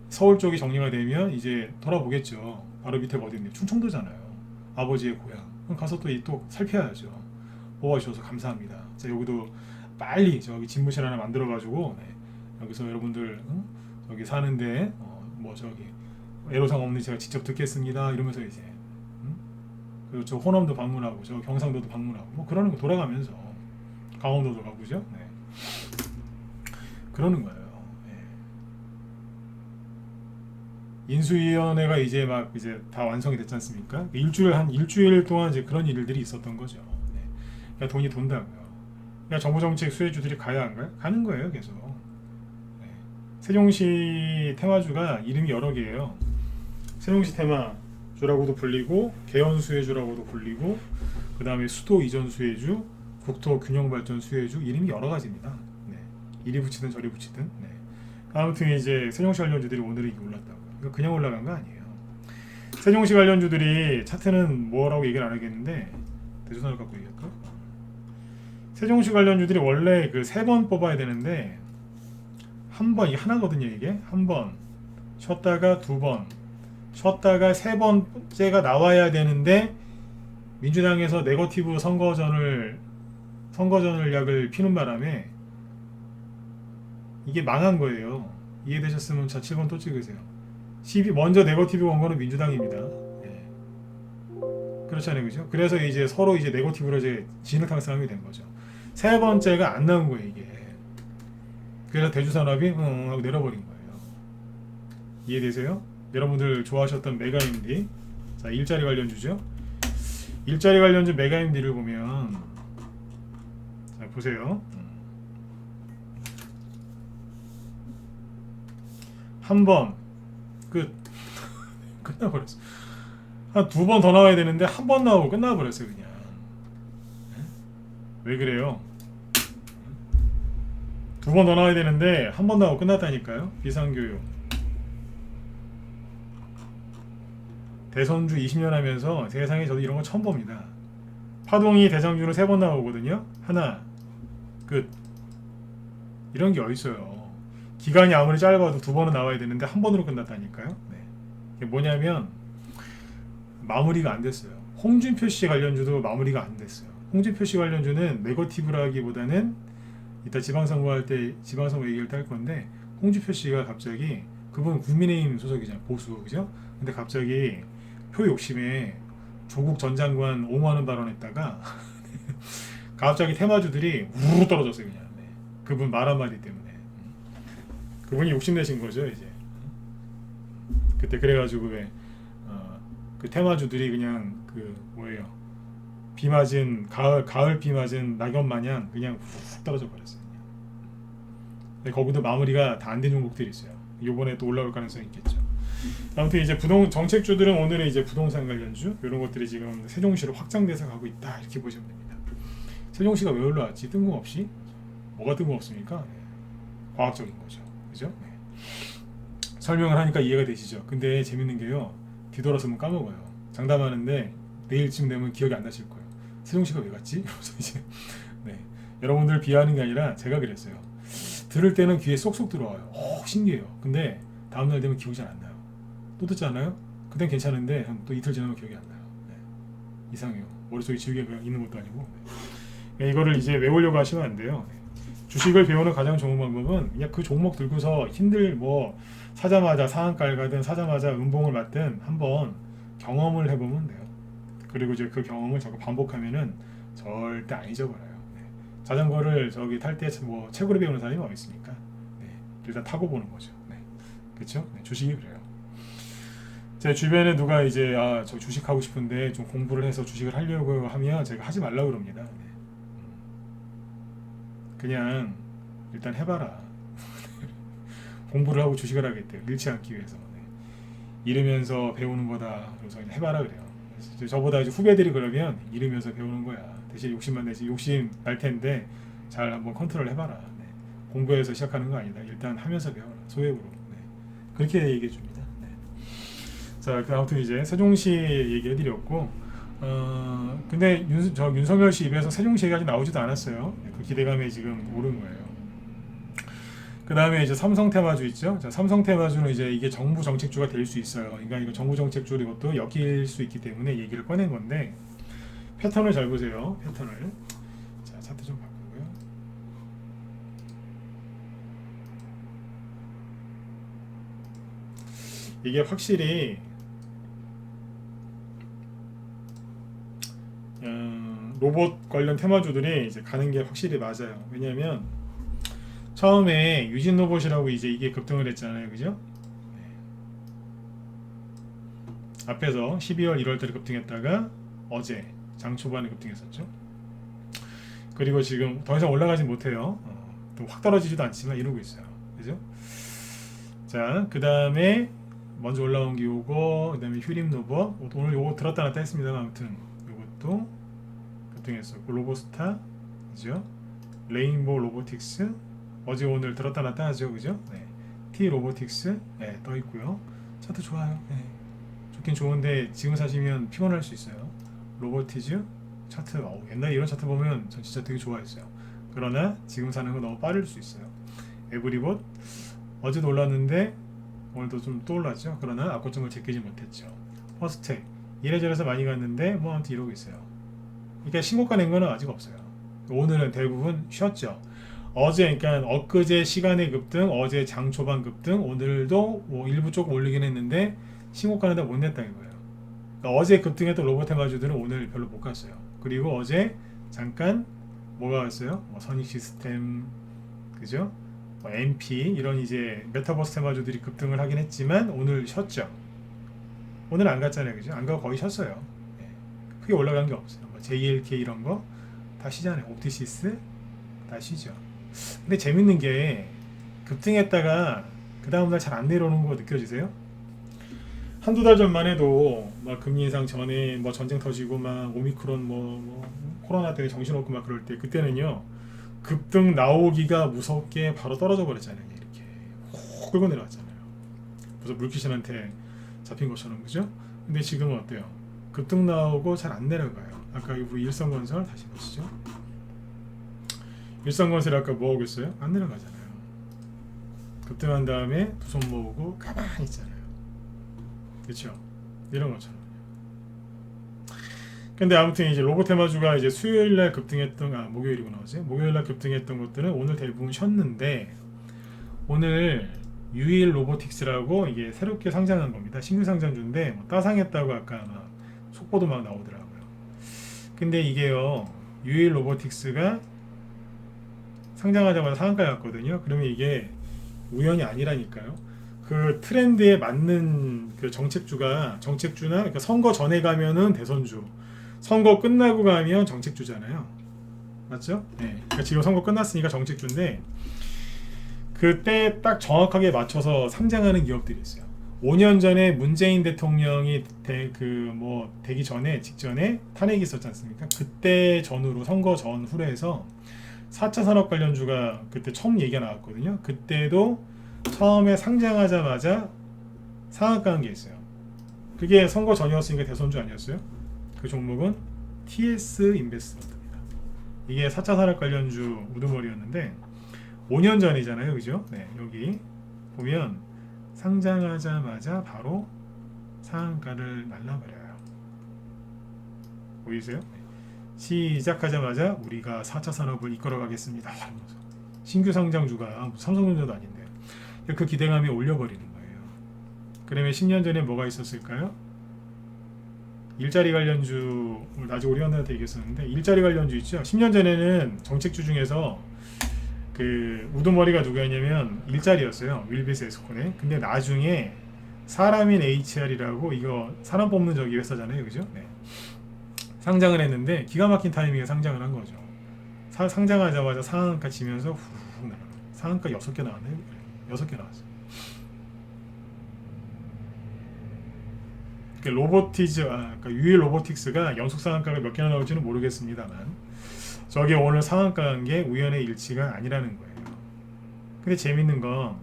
서울 쪽이 정리가 되면 이제 돌아보겠죠. 바로 밑에 어디인데 충청도잖아요. 아버지의 고향. 그럼 가서 또 살펴야죠. 뽑아주셔서 감사합니다. 자, 여기도 빨리 저기 집무실 하나 만들어가지고 여기서 여러분들 저기 사는데 저기 애로사항 없는 제가 직접 듣겠습니다. 이러면서 이제 그리고 저 호남도 방문하고 저 경상도도 방문하고 그러는 거 돌아가면서 강원도도 가보죠. 네. 그러는 거예요. 인수위원회가 이제 다 완성이 됐지 않습니까? 일주일 동안 이제 그런 일들이 있었던 거죠. 네. 그러니까 돈이 돈다고요. 그러니까 정부 정책 수혜주들이 가야 안 가요? 가는 거예요, 계속. 네. 세종시 테마주가 이름이 여러 개예요. 세종시 테마주라고도 불리고 개연 수혜주라고도 불리고 그 다음에 수도 이전 수혜주, 국토 균형 발전 수혜주 이름이 여러 가지입니다. 네. 이리 붙이든 저리 붙이든. 네. 아무튼 이제 세종시 관련주들이 오늘은 올랐다고. 이거 그냥 올라간 거 아니에요. 세종시 관련주들이 차트는 뭐라고 얘기를 안 하겠는데 대주산을 갖고 얘기할까? 세종시 관련주들이 원래 그 3번 뽑아야 되는데 한 번, 이게 하나거든요. 이게 한 번 쉬었다가 2번 쉬었다가 3번째가 나와야 되는데 민주당에서 네거티브 선거전을 약을 피는 바람에 이게 망한 거예요. 이해되셨으면 자 7번 또 찍으세요. 먼저 네거티브 건 거는 민주당입니다. 예. 그렇잖아요, 그죠? 그래서 이제 서로 이제 네거티브로 이제 진흙탕상이 된 거죠. 3번째가 안 나온 거예요, 이게. 그래서 대주산업이 하고 내려버린 거예요. 이해되세요? 여러분들 좋아하셨던 메가임디, 자 일자리 관련주죠. 일자리 관련주 메가임디를 보면 자 보세요. 한 번 끝나버렸어. 한 2번 더 나와야 되는데 한 번 나오고 끝나버렸어요 그냥. 왜 그래요? 2번 더 나와야 되는데 한 번 나오고 끝났다니까요. 비상교육 대선주 20년 하면서 세상에 저도 이런 거 처음 봅니다. 파동이 대장주는 3번 나오거든요. 하나 끝. 이런 게 어딨어요. 기간이 아무리 짧아도 2번은 나와야 되는데 한 번으로 끝났다니까요. 네. 이게 뭐냐면 마무리가 안 됐어요. 홍준표 씨 관련주도 마무리가 안 됐어요. 홍준표 씨 관련주는 네거티브라기보다는 이따 지방선거 얘기할 때 할 건데 홍준표 씨가 갑자기 그분 국민의힘 소속이잖아요. 보수 그죠? 근데 갑자기 표 욕심에 조국 전 장관 5만 원 발언했다가 갑자기 테마주들이 우르르 떨어졌어요 그냥. 네. 그분 말 한마디 때문에. 그분이 욕심내신 거죠 이제. 그때 그래가지고 그 테마주들이 그냥 비 맞은 가을 비 맞은 낙엽 마냥 그냥 훅 떨어져 버렸어요. 네, 거기도 마무리가 다 안 된 종목들이 있어요. 요번에 또 올라올 가능성이 있겠죠. 아무튼 이제 정책주들은 오늘은 이제 부동산 관련주 이런 것들이 지금 세종시로 확장돼서 가고 있다 이렇게 보시면 됩니다. 세종시가 왜 올라왔지? 뜬금없이? 뭐가 뜬금없습니까? 네. 과학적인 거죠. 그죠? 네. 설명을 하니까 이해가 되시죠? 근데 재밌는 게요. 뒤돌아서면 까먹어요. 장담하는데 내일쯤 되면 기억이 안 나실 거예요. 세종시가 왜 갔지? 그래서 이제 네. 여러분들 비하하는 게 아니라 제가 그랬어요. 들을 때는 귀에 쏙쏙 들어와요. 신기해요. 근데 다음날 되면 기억이 잘 안 나요. 또 듣잖아요? 그땐 괜찮은데 또 이틀 지나면 기억이 안 나요. 네. 이상해요. 머릿속에 지우개가 있는 것도 아니고. 네. 이거를 이제 외우려고 하시면 안 돼요. 네. 주식을 배우는 가장 좋은 방법은 그냥 그 종목 들고서 사자마자 상한가를 가든 사자마자 음봉을 맞든 한번 경험을 해보면 돼요. 그리고 이제 그 경험을 자꾸 반복하면은 절대 안 잊어버려요. 네. 자전거를 탈 때 책으로 배우는 사람이 어디 있습니까? 네. 일단 타고 보는 거죠. 네. 그렇죠? 네. 주식이 그래요. 제 주변에 누가 이제 저 주식 하고 싶은데 좀 공부를 해서 주식을 하려고 하면 제가 하지 말라고 그럽니다. 네. 그냥 일단 해봐라. 공부를 하고 주식을 하겠대요. 잃지 않기 위해서. 네. 잃으면서 배우는 거다. 그래서 해봐라 그래요. 그래서 저보다 이제 후배들이 그러면 잃으면서 배우는 거야. 대신 욕심만 내지. 욕심 날 텐데 잘 한번 컨트롤 해봐라. 네. 공부해서 시작하는 거 아니다. 일단 하면서 배워라. 소액으로. 네. 그렇게 얘기해 줍니다. 네. 자, 아무튼 이제 세종시 얘기해드렸고 근데 윤석열 씨 입에서 세종시 얘기가 아직 나오지도 않았어요. 그 기대감에 지금 오른 거예요. 그 다음에 이제 삼성 테마주 있죠. 자, 삼성 테마주는 이제 이게 정부 정책주가 될 수 있어요. 그러니까 이거 정부 정책주를 이것도 엮일 수 있기 때문에 얘기를 꺼낸 건데 패턴을 잘 보세요. 패턴을. 자, 차트 좀 바꾸고요. 이게 확실히 로봇 관련 테마주들이 이제 가는 게 확실히 맞아요. 왜냐하면 처음에 유진 로봇이라고 이제 이게 급등을 했잖아요, 그죠? 네. 앞에서 12월, 1월달에 급등했다가 어제 장 초반에 급등했었죠. 그리고 지금 더 이상 올라가진 못해요. 또 확 떨어지지도 않지만 이러고 있어요, 그죠? 자, 그 다음에 먼저 올라온 게 요거, 그 다음에 휴림 로봇. 오늘 요거 들었다 놨다 했습니다. 아무튼 요것도 급등했었고 로보스타, 그죠? 레인보우 로보틱스. 어제 오늘 들었다 놨다 하죠, 그죠? 네. T 로보틱스 네, 떠 있고요. 차트 좋아요. 네. 좋긴 좋은데 지금 사시면 피곤할 수 있어요. 로보티즈 차트 옛날에 이런 차트 보면 전 진짜 되게 좋아했어요. 그러나 지금 사는 건 너무 빠를 수 있어요. 에브리봇 어제도 올랐는데 오늘도 좀 또 올랐죠. 그러나 아까점을 제끼지 못했죠. 퍼스텍 이래저래서 많이 갔는데 아무튼 이러고 있어요. 그러니까 신고가 낸 거는 아직 없어요. 오늘은 대부분 쉬었죠. 어제 그러니까 엊그제 시간의 급등, 어제 장 초반 급등, 오늘도 일부 조금 올리긴 했는데 신고가는 다 못 냈다 이거예요. 그러니까 어제 급등했던 로봇 테마주들은 오늘 별로 못 갔어요. 그리고 어제 잠깐 뭐가 왔어요? 선익 시스템, 그죠? MP 이런 이제 메타버스 테마주들이 급등을 하긴 했지만 오늘 쉬었죠. 오늘 안 갔잖아요, 그죠? 안 가고 거의 쉬었어요. 네. 크게 올라간 게 없어요. JLK 이런 거 다 쉬잖아요. 옵티시스 다 쉬죠. 근데 재밌는 게 급등했다가 그 다음날 잘 안 내려오는 거 느껴지세요? 한두 달 전만 해도 막 금리 인상 전에 전쟁 터지고 막 오미크론 코로나 때문에 정신없고 막 그럴 때 그때는요 급등 나오기가 무섭게 바로 떨어져 버렸잖아요. 이렇게 훅 끌고 내려왔잖아요. 무슨 물귀신한테 잡힌 것처럼, 그죠? 근데 지금은 어때요? 급등 나오고 잘 안 내려가요. 아까 우리 일성건설 다시 보시죠. 일성건설 아까 뭐 하고 있어요? 안 내려가잖아요. 급등한 다음에 두 손 모으고 가만히 있잖아요. 그렇죠? 이런 것처럼. 근데 아무튼 이제 로봇 테마주가 이제 수요일날 급등했던 목요일이구나 어제 목요일날 급등했던 것들은 오늘 대부분 쉬었는데 오늘 유일 로보틱스라고 이게 새롭게 상장한 겁니다. 신규 상장주인데 따상했다고 아까 막 속보도 막 나오더라고요. 근데 이게요 유일 로보틱스가 상장하자마자 상한가에 갔거든요. 그러면 이게 우연이 아니라니까요. 그 트렌드에 맞는 그 정책주나 그러니까 선거 전에 가면은 대선주, 선거 끝나고 가면 정책주잖아요. 맞죠? 네. 그러니까 지금 선거 끝났으니까 정책주인데 그때 딱 정확하게 맞춰서 상장하는 기업들이 있어요. 5년 전에 문재인 대통령이 되기 전에 직전에 탄핵이 있었지 않습니까? 그때 전후로 선거 전후로 해서 4차 산업 관련주가 그때 처음 얘기가 나왔거든요. 그때도 처음에 상장하자마자 상한가 한 게 있어요. 그게 선거 전이었으니까 대선주 아니었어요? 그 종목은 TS 인베스트먼트입니다. 이게 4차 산업 관련주 우두머리였는데 5년 전이잖아요, 그죠? 네, 여기 보면 상장하자마자 바로 상한가를 날라버려요. 보이세요? 시작하자마자 우리가 4차 산업을 이끌어가겠습니다. 신규 상장주가 삼성전자도 아닌데 그 기대감이 올려버리는 거예요. 그러면 10년 전에 뭐가 있었을까요? 일자리 관련주, 나중에 우리 한테 얘기했었는데 일자리 관련주 있죠. 10년 전에는 정책주 중에서 그 우두머리가 누구였냐면 일자리였어요. 윌비스 에스콘에. 근데 나중에 사람인 HR이라고 이거 사람 뽑는 저기 회사잖아요, 그죠? 네. 상장을 했는데 기가 막힌 타이밍에 상장을 한 거죠. 상장하자마자 상한가 치면서 후루룩 나가요. 상한가 6개 나왔네요. 6개 나왔어요. 그러니까 유일 로보틱스가 연속 상한가가 몇 개나 나올지는 모르겠습니다만 저게 오늘 상한가인 게 우연의 일치가 아니라는 거예요. 근데 재밌는 건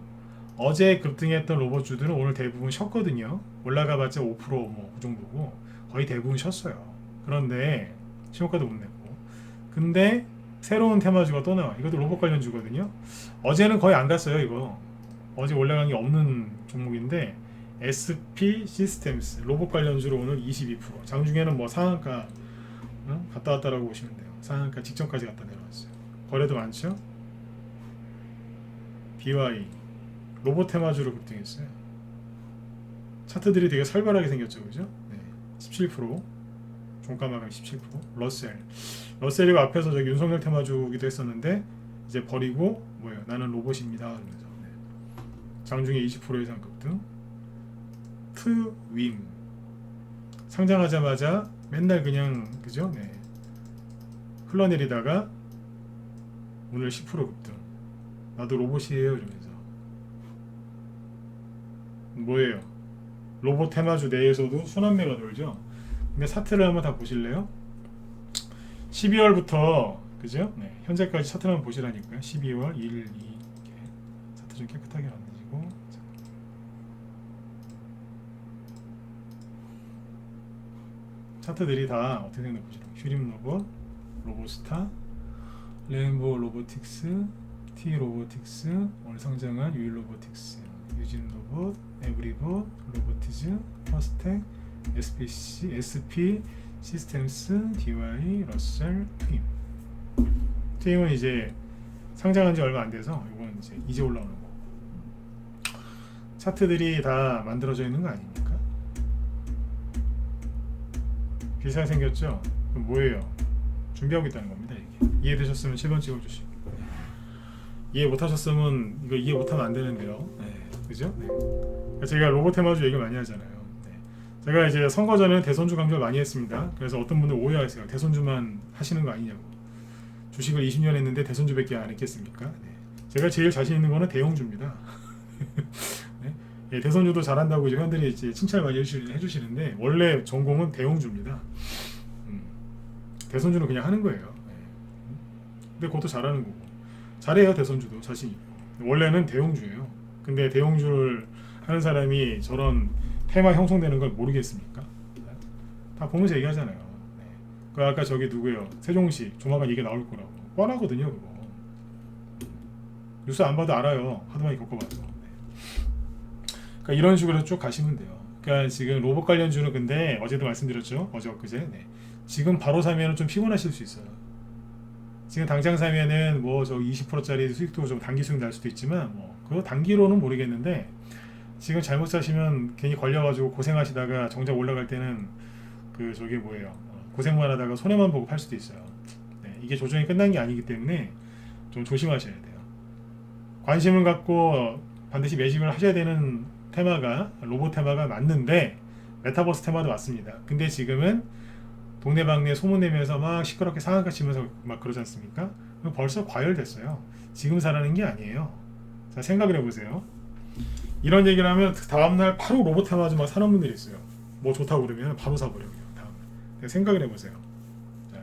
어제 급등했던 로봇주들은 오늘 대부분 쉬었거든요. 올라가봤자 5%그 정도고 거의 대부분 쉬었어요. 그런데 신호가도 못 냈고 근데 새로운 테마주가 또 나와. 이것도 로봇 관련주거든요. 어제는 거의 안 갔어요. 이거 어제 올라간 게 없는 종목인데 SP 시스템스 로봇 관련주로 오늘 22%. 장중에는 뭐 상한가 갔다 왔다라고 보시면 돼요. 상한가 직전까지 갔다 내려왔어요. 거래도 많죠. BY 로봇 테마주로 급등했어요. 차트들이 되게 살벌하게 생겼죠, 그죠? 네. 17% 종가 마감 17%. 러셀이 앞에서 저기 윤석열 테마주기도 했었는데 이제 버리고 뭐예요? 나는 로봇입니다. 그러면서 네. 장중에 20% 이상 급등. 트윈 상장하자마자 맨날 그냥 그죠? 네. 흘러내리다가 오늘 10% 급등. 나도 로봇이에요 이러면서 뭐예요? 로봇 테마주 내에서도 순환매가 돌죠. 근데 차트를 한번 다 보실래요? 12월부터 그죠? 네. 현재까지 차트를 한번 보시라니까요. 12월 1, 2 이렇게 차트 좀 깨끗하게 만드시고 차트들이 다 어떻게 생겼나 보시죠. 휴림 로봇, 로보스타, 레인보우 로보틱스, T 로보틱스, 오늘 상장한 유일 로보틱스, 유진 로봇, 에브리봇, 로보티즈, 퍼스텍, SPC, SP 시스템스, DY, 러셀, 트임. 트임은 이제 상장한 지 얼마 안 돼서 이건 이제 올라오는 거. 차트들이 다 만들어져 있는 거 아닙니까? 비슷하게 생겼죠? 그럼 뭐예요? 준비하고 있다는 겁니다. 이게. 이해되셨으면 7번 찍어주시고 이해 못하셨으면 이거 이해 못하면 안 되는데요. 네, 그죠? 네. 제가 로봇 테마주 얘기 많이 하잖아요. 네. 제가 이제 선거 전에 대선주 강조를 많이 했습니다. 그래서 어떤 분들 오해하세요. 대선주만 하시는 거 아니냐고. 주식을 20년 했는데 대선주밖에 안 했겠습니까? 네. 제가 제일 자신 있는 거는 대형주입니다. 네. 예, 대선주도 잘한다고 이제 회원들이 이제 칭찬을 많이 해주시는데 원래 전공은 대형주입니다. 대선주는 그냥 하는 거예요. 네. 근데 그것도 잘하는 거고 잘해요. 대선주도 자신 있고 원래는 대형주예요. 근데 대형주를 하는 사람이 저런 테마 형성되는 걸 모르겠습니까? 다 보면서 얘기하잖아요. 네. 그 아까 저기 누구예요? 세종시 조만간 이게 나올 거라고 뻔하거든요. 그거 뉴스 안 봐도 알아요. 하도 많이 겪어봐서. 네. 그러니까 이런 식으로 쭉 가시면 돼요. 그러니까 지금 로봇 관련주는 근데 어제도 말씀드렸죠. 어제 엊그제 네. 지금 바로 사면은 좀 피곤하실 수 있어요. 지금 당장 사면은 뭐 저 20%짜리 수익도 좀 단기 수익 날 수도 있지만 뭐 그거 단기로는 모르겠는데 지금 잘못 사시면 괜히 걸려가지고 고생하시다가 정작 올라갈 때는 그 저게 뭐예요? 고생만 하다가 손해만 보고 팔 수도 있어요. 네, 이게 조정이 끝난 게 아니기 때문에 좀 조심하셔야 돼요. 관심을 갖고 반드시 매집을 하셔야 되는 테마가 로봇 테마가 맞는데 메타버스 테마도 맞습니다. 근데 지금은 동네방네 소문내면서 막 시끄럽게 상한가 치면서 막 그러지 않습니까? 벌써 과열됐어요. 지금 사라는 게 아니에요. 자, 생각을 해보세요. 이런 얘기를 하면 다음날 바로 로봇 테마주 막 사는 분들이 있어요. 뭐 좋다고 그러면 바로 사버려요. 다음날. 생각을 해보세요. 자,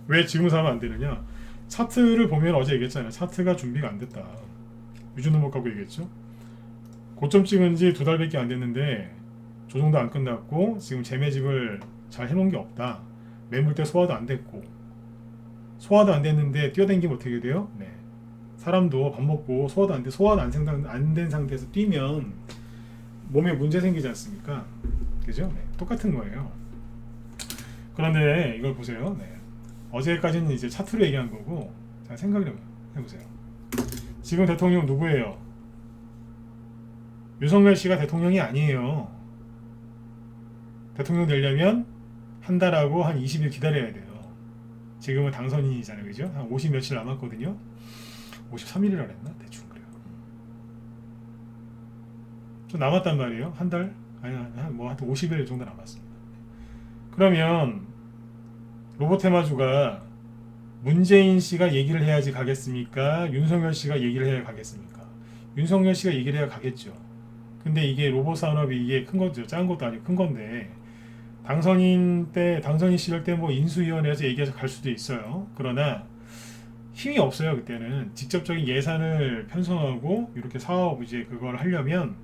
왜 지금 사면 안 되느냐? 차트를 보면 어제 얘기했잖아요. 차트가 준비가 안 됐다. 유준호 못 가고 얘기했죠. 고점 찍은 지 2달밖에 안 됐는데 조정도 안 끝났고 지금 재매집을 잘 해놓은 게 없다. 매물대 소화도 안 됐고 소화도 안 됐는데 뛰어댕기면 어떻게 돼요? 네. 사람도 밥 먹고 소화도 안 돼, 소화도 안 된 상태에서 뛰면 몸에 문제 생기지 않습니까? 그죠? 네. 똑같은 거예요. 그런데 이걸 보세요. 네. 어제까지는 이제 차트로 얘기한 거고, 자, 생각을 해보세요. 지금 대통령 누구예요? 윤석열 씨가 대통령이 아니에요. 대통령 되려면 한 달하고 한 20일 기다려야 돼요. 지금은 당선인이잖아요. 그죠? 한 50 며칠 남았거든요. 53일이라 그랬나? 대충 그래요. 좀 남았단 말이에요. 한 달? 아니, 뭐 하여튼 50일 정도 남았습니다. 그러면 로봇 테마주가 문재인 씨가 얘기를 해야지 가겠습니까? 윤석열 씨가 얘기를 해야 가겠습니까? 윤석열 씨가 얘기를 해야 가겠죠. 근데 이게 로봇 산업이 이게 큰 거죠. 작은 것도 아니고 큰 건데 당선인 시절 때 뭐 인수위원회에서 얘기해서 갈 수도 있어요. 그러나 힘이 없어요. 그때는 직접적인 예산을 편성하고 이렇게 사업 이제 그걸 하려면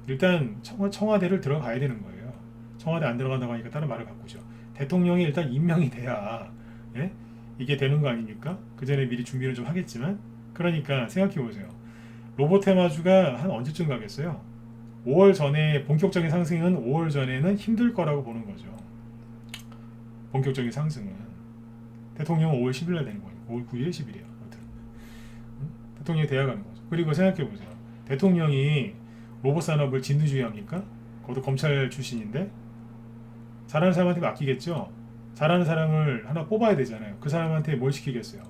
일단 청와대를 들어가야 되는 거예요. 청와대 안 들어간다고 하니까 다른 말을 바꾸죠. 대통령이 일단 임명이 돼야 예? 이게 되는 거 아닙니까? 그 전에 미리 준비를 좀 하겠지만 그러니까 생각해 보세요. 로봇 테마주가 한 언제쯤 가겠어요? 5월 전에 본격적인 상승은 5월 전에는 힘들 거라고 보는 거죠. 본격적인 상승은 대통령은 5월 10일 날 되는 거니까 5월 9일 10일이에요. 대통령이 돼야 가는 거죠. 그리고 생각해 보세요. 대통령이 로봇 산업을 진두지휘합니까? 그것도 검찰 출신인데 잘하는 사람한테 맡기겠죠. 잘하는 사람을 하나 뽑아야 되잖아요. 그 사람한테 뭘 시키겠어요?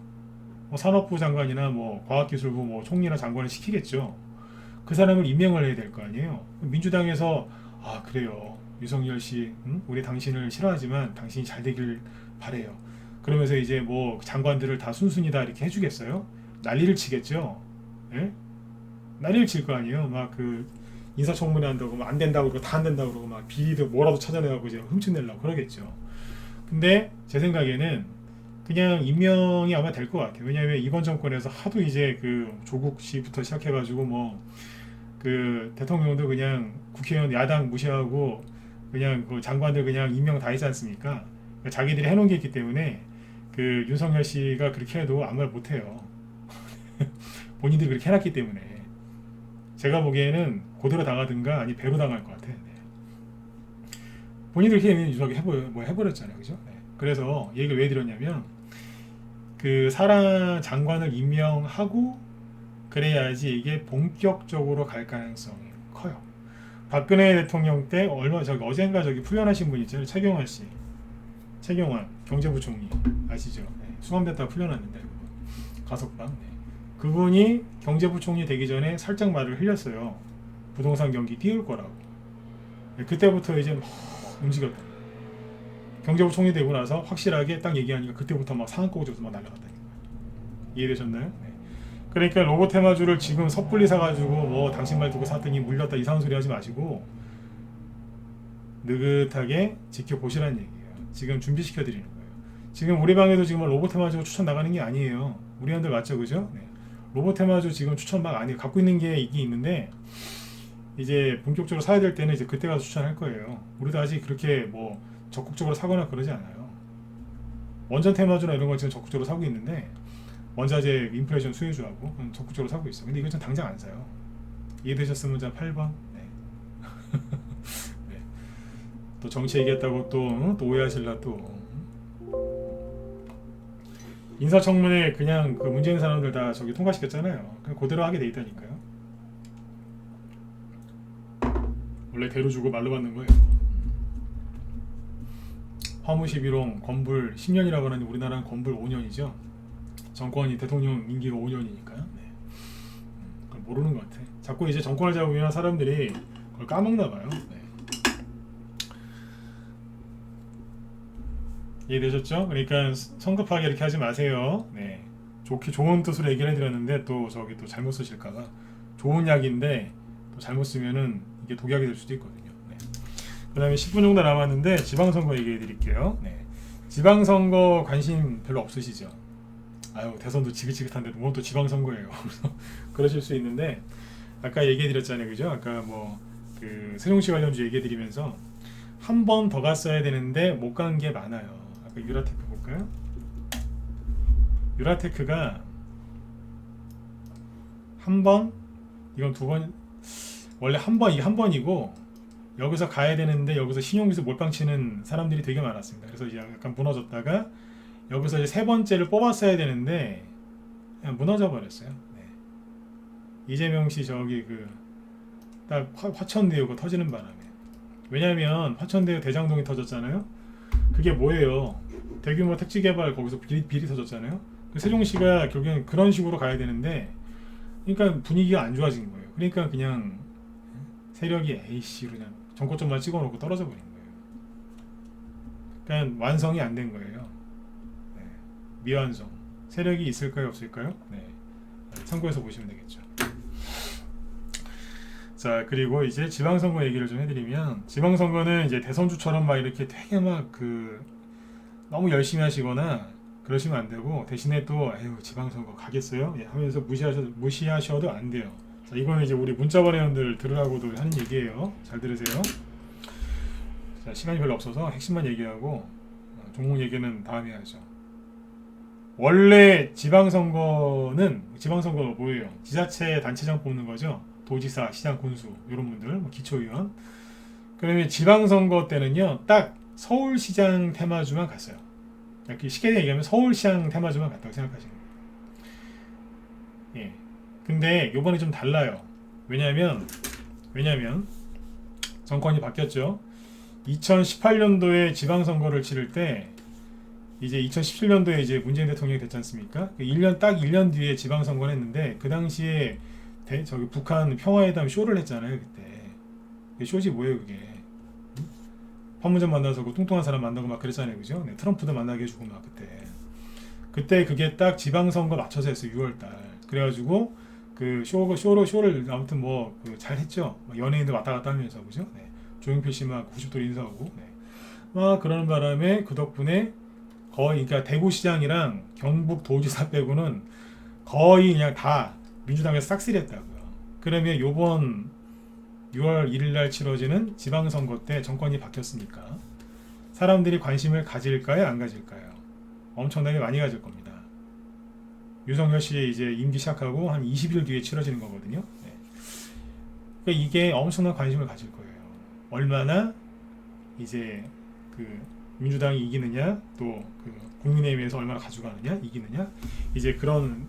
뭐 산업부 장관이나 뭐 과학기술부 뭐 총리나 장관을 시키겠죠. 그 사람을 임명을 해야 될 거 아니에요. 민주당에서 아 그래요. 윤석열 씨, 우리 당신을 싫어하지만 당신이 잘 되길 바래요. 그러면서 이제 뭐 장관들을 다 순순히 다 이렇게 해주겠어요? 난리를 치겠죠. 예? 난리를 칠 거 아니에요. 막 그 인사청문회 한다고 막 안 된다고 그러고 다 안 된다고 그러고 막 비리도 뭐라도 찾아내고 이제 훔쳐내려고 그러겠죠. 근데 제 생각에는 그냥 임명이 아마 될 것 같아요. 왜냐하면 이번 정권에서 하도 이제 그 조국 씨부터 시작해가지고 뭐 그 대통령도 그냥 국회의원 야당 무시하고 그냥 그 장관들 그냥 임명 다 했지 않습니까? 그러니까 자기들이 해놓은 게 있기 때문에 그 윤석열 씨가 그렇게 해도 아무 말 못해요. 본인들이 그렇게 해놨기 때문에 제가 보기에는 고대로 당하든가 아니 배로 당할 것 같아요. 네. 본인들이 이렇게 해버렸잖아요, 그죠? 네. 그래서 얘기를 왜 드렸냐면 그 사람 장관을 임명하고 그래야지 이게 본격적으로 갈 가능성이 커요. 박근혜 대통령 때 어젠가 풀려나신 분 있잖아요, 최경환 경제부총리 아시죠? 네. 수감됐다가 풀려났는데 가석방. 네. 그분이 경제부총리 되기 전에 살짝 말을 흘렸어요. 부동산 경기 띄울 거라고. 네. 그때부터 이제 막 움직였다. 경제부총리 되고 나서 확실하게 딱 얘기하니까 그때부터 막 상한가까지 막 날아갔다는 거예요. 이해되셨나요? 네. 그러니까 로봇 테마주를 지금 섣불리 사가지고 뭐 당신 말 두고 샀더니 물렸다 이상한 소리 하지 마시고 느긋하게 지켜보시라는 얘기예요. 지금 준비시켜 드리는 거예요. 지금 우리 방에도 지금 로봇 테마주 추천 나가는 게 아니에요. 우리 한들 맞죠, 그죠? 네. 로봇 테마주 지금 추천 막 아니에요. 갖고 있는 게 있긴 있는데 이제 본격적으로 사야 될 때는 이제 그때 가서 추천할 거예요. 우리도 아직 그렇게 뭐 적극적으로 사거나 그러지 않아요. 원전 테마주나 이런 거 지금 적극적으로 사고 있는데 원자재 인플레이션 수혜주하고 적극적으로 사고 있어요. 근데 이거 좀 당장 안 사요. 이해되셨으면 자 8번. 네. 네. 또 정치 얘기했다고 또 오해하실라 또. 인사청문회 그냥 그 문제 있는 사람들 다 저기 통과시켰잖아요. 그냥 그대로 하게 돼 있다니까요. 원래 대로 주고 말로 받는 거예요. 화무11홍 건불 10년이라고 하는데 우리나라는 건불 5년이죠. 정권이 대통령 임기가 5년이니까요. 네. 그걸 모르는 것 같아. 자꾸 이제 정권을 잡으면 사람들이 그걸 까먹나 봐요. 네. 이해되셨죠? 그러니까 성급하게 이렇게 하지 마세요. 네. 좋게 좋은 뜻으로 얘기를 해드렸는데 또 저기 또 잘못 쓰실까봐 좋은 약인데 또 잘못 쓰면은 이게 독약이 될 수도 있거든요. 네. 그다음에 10분 정도 남았는데 지방선거 얘기해드릴게요. 네. 지방선거 관심 별로 없으시죠? 아유 대선도 지긋지긋한데 뭐 또 지방선거예요. 그러실 수 있는데 아까 얘기해드렸잖아요, 그죠? 아까 뭐 그 세종시 관련주 얘기해드리면서 한 번 더 갔어야 되는데 못 간 게 많아요. 아까 유라테크 볼까요? 유라테크가 한 번, 이건 두 번, 원래 한 번, 이게 한 번이고 여기서 가야 되는데 여기서 신용기수 몰빵 치는 사람들이 되게 많았습니다. 그래서 이제 약간 무너졌다가 여기서 이제 세 번째를 뽑았어야 되는데 그냥 무너져 버렸어요. 네. 이재명 씨 저기 그 딱 화천대유가 터지는 바람에, 왜냐하면 화천대유 대장동이 터졌잖아요. 그게 뭐예요? 대규모 택지 개발 거기서 비리 터졌잖아요. 세종시가 결국엔 그런 식으로 가야 되는데, 그러니까 분위기가 안 좋아진 거예요. 그러니까 그냥 세력이 A씨로 그냥 정거점만 찍어놓고 떨어져 버린 거예요. 그러니까 완성이 안 된 거예요. 네. 미완성. 세력이 있을까요, 없을까요? 네. 참고해서 보시면 되겠죠. 자, 그리고 이제 지방선거 얘기를 좀 해드리면, 지방선거는 이제 대선주처럼 막 이렇게 되게 막 너무 열심히 하시거나 그러시면 안 되고, 대신에 또 에휴 지방선거 가겠어요? 예, 하면서 무시하셔도 안 돼요. 자, 이거는 이제 우리 문자번회원들 들으라고도 하는 얘기예요. 잘 들으세요. 자, 시간이 별로 없어서 핵심만 얘기하고 종목 얘기는 다음에 하죠. 원래 지방선거가 뭐예요? 지자체 단체장 뽑는 거죠. 도지사, 시장, 군수 이런 분들, 뭐 기초의원. 그러면 지방선거 때는요, 딱 서울시장 테마주만 갔어요. 이렇게 쉽게 얘기하면 서울시장 테마주만 갔다고 생각하시는 거예요. 예. 근데 요번에 좀 달라요. 왜냐면 정권이 바뀌었죠. 2018년도에 지방선거를 치를 때 이제 2017년도에 이제 문재인 대통령이 됐지 않습니까? 1년 뒤에 지방선거를 했는데, 그 당시에 저기 북한 평화회담 쇼를 했잖아요. 그때 쇼지 뭐예요 그게? 판문점 만나서 그 뚱뚱한 사람 만나고 막 그랬잖아요, 그죠? 네, 트럼프도 만나게 해주고 막 그때 그게 딱 지방선거 맞춰서 했어요. 6월달. 그래가지고 그 쇼를 아무튼 뭐 잘 했죠. 연예인들 왔다 갔다 하면서, 그죠? 네. 조용필 씨 막 90도로 인사하고, 네. 막 그러는 바람에 그 덕분에 거의, 그러니까 대구시장이랑 경북도지사 빼고는 거의 그냥 다 민주당에서 싹쓸이 했다고요. 그러면 요번 6월 1일 날 치러지는 지방선거 때 정권이 바뀌었으니까 사람들이 관심을 가질까요, 안 가질까요? 엄청나게 많이 가질 겁니다. 윤석열 씨 이제 임기 시작하고 한 20일 뒤에 치러지는 거거든요. 네. 그러니까 이게 엄청난 관심을 가질 거예요. 얼마나 이제 그 민주당이 이기느냐, 또 그 국민의힘에서 얼마나 가져가느냐, 이기느냐, 이제 그런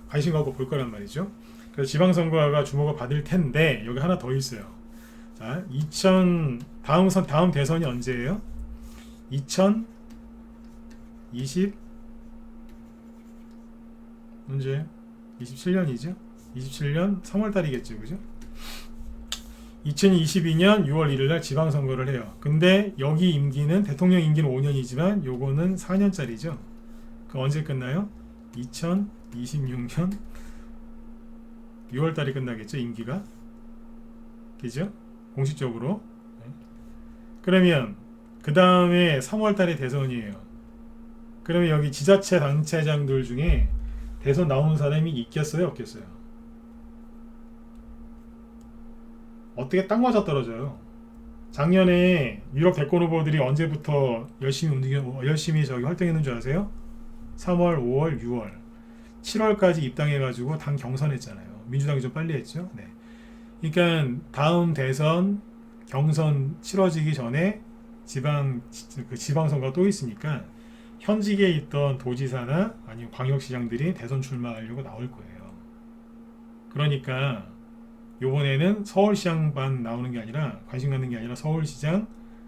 관심 갖고 볼 거란 말이죠. 그래서 지방선거가 주목을 받을 텐데, 여기 하나 더 있어요. 자, 다음 대선이 언제예요? 언제? 27년이죠? 27년 3월달이겠죠, 그죠? 2022년 6월 1일날 지방선거를 해요. 근데 여기 임기는, 대통령 임기는 5년이지만 요거는 4년짜리죠. 그 언제 끝나요? 2026년 6월달에 끝나겠죠, 임기가. 그죠? 공식적으로. 그러면 그 다음에 3월달에 대선이에요. 그러면 여기 지자체 단체장들 중에 대선 나오는 사람이 있겠어요, 없겠어요? 어떻게 딱 맞아 떨어져요. 작년에 유력 대권 후보들이 언제부터 열심히 저기 활동했는 줄 아세요? 3월, 5월, 6월, 7월까지 입당해가지고 당 경선했잖아요. 민주당이 좀 빨리 했죠. 네. 그러니까 다음 대선 경선 치러지기 전에 지방선거가 또 있으니까 현직에 있던 도지사나 아니면 광역시장들이 대선 출마하려고 나올 거예요. 그러니까 요번에는 서울시장만 나오는 게 아니라, 관심 갖는 게 아니라 서울시장,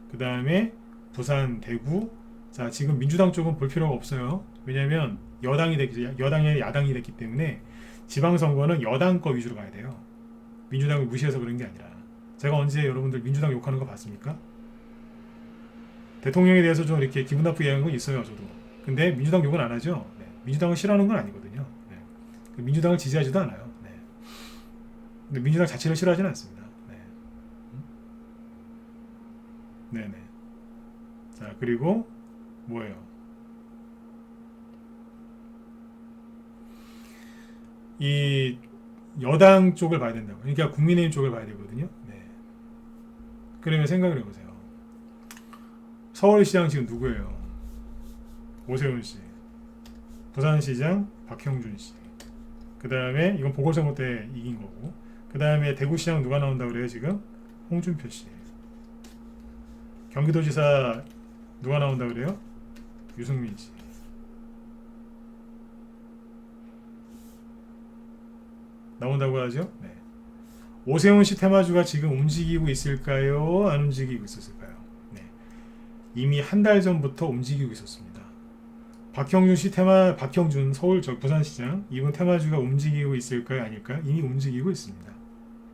그 다음에 부산, 대구. 자, 지금 민주당 쪽은 볼 필요가 없어요. 왜냐면 야당이 됐기 때문에 지방선거는 여당 거 위주로 가야 돼요. 민주당을 무시해서 그런 게 아니라. 제가 언제 여러분들 민주당 욕하는 거 봤습니까? 대통령에 대해서 좀 이렇게 기분 나쁘게 하는 건 있어요, 저도. 근데 민주당 욕은 안 하죠. 네. 민주당을 싫어하는 건 아니거든요. 민주당을 지지하지도 않아요. 네. 근데 민주당 자체를 싫어하지는 않습니다. 네. 네네. 자, 그리고 뭐예요? 이 여당 쪽을 봐야 된다고. 그러니까 국민의힘 쪽을 봐야 되거든요. 네. 그러면 생각을 해보세요. 서울시장 지금 누구예요? 오세훈 씨. 부산시장 박형준 씨. 그 다음에 이건 보궐선거 때 이긴 거고. 그 다음에 대구시장 누가 나온다고 그래요 지금? 홍준표 씨. 경기도지사 누가 나온다고 그래요? 유승민 씨. 나온다고 하죠? 네. 오세훈 씨 테마주가 지금 움직이고 있을까요? 안 움직이고 있었을까요? 네. 이미 한 달 전부터 움직이고 있었습니다. 박형준 씨 박형준 서울 부산시장 이분 테마주가 움직이고 있을까요? 아닐까요? 이미 움직이고 있습니다.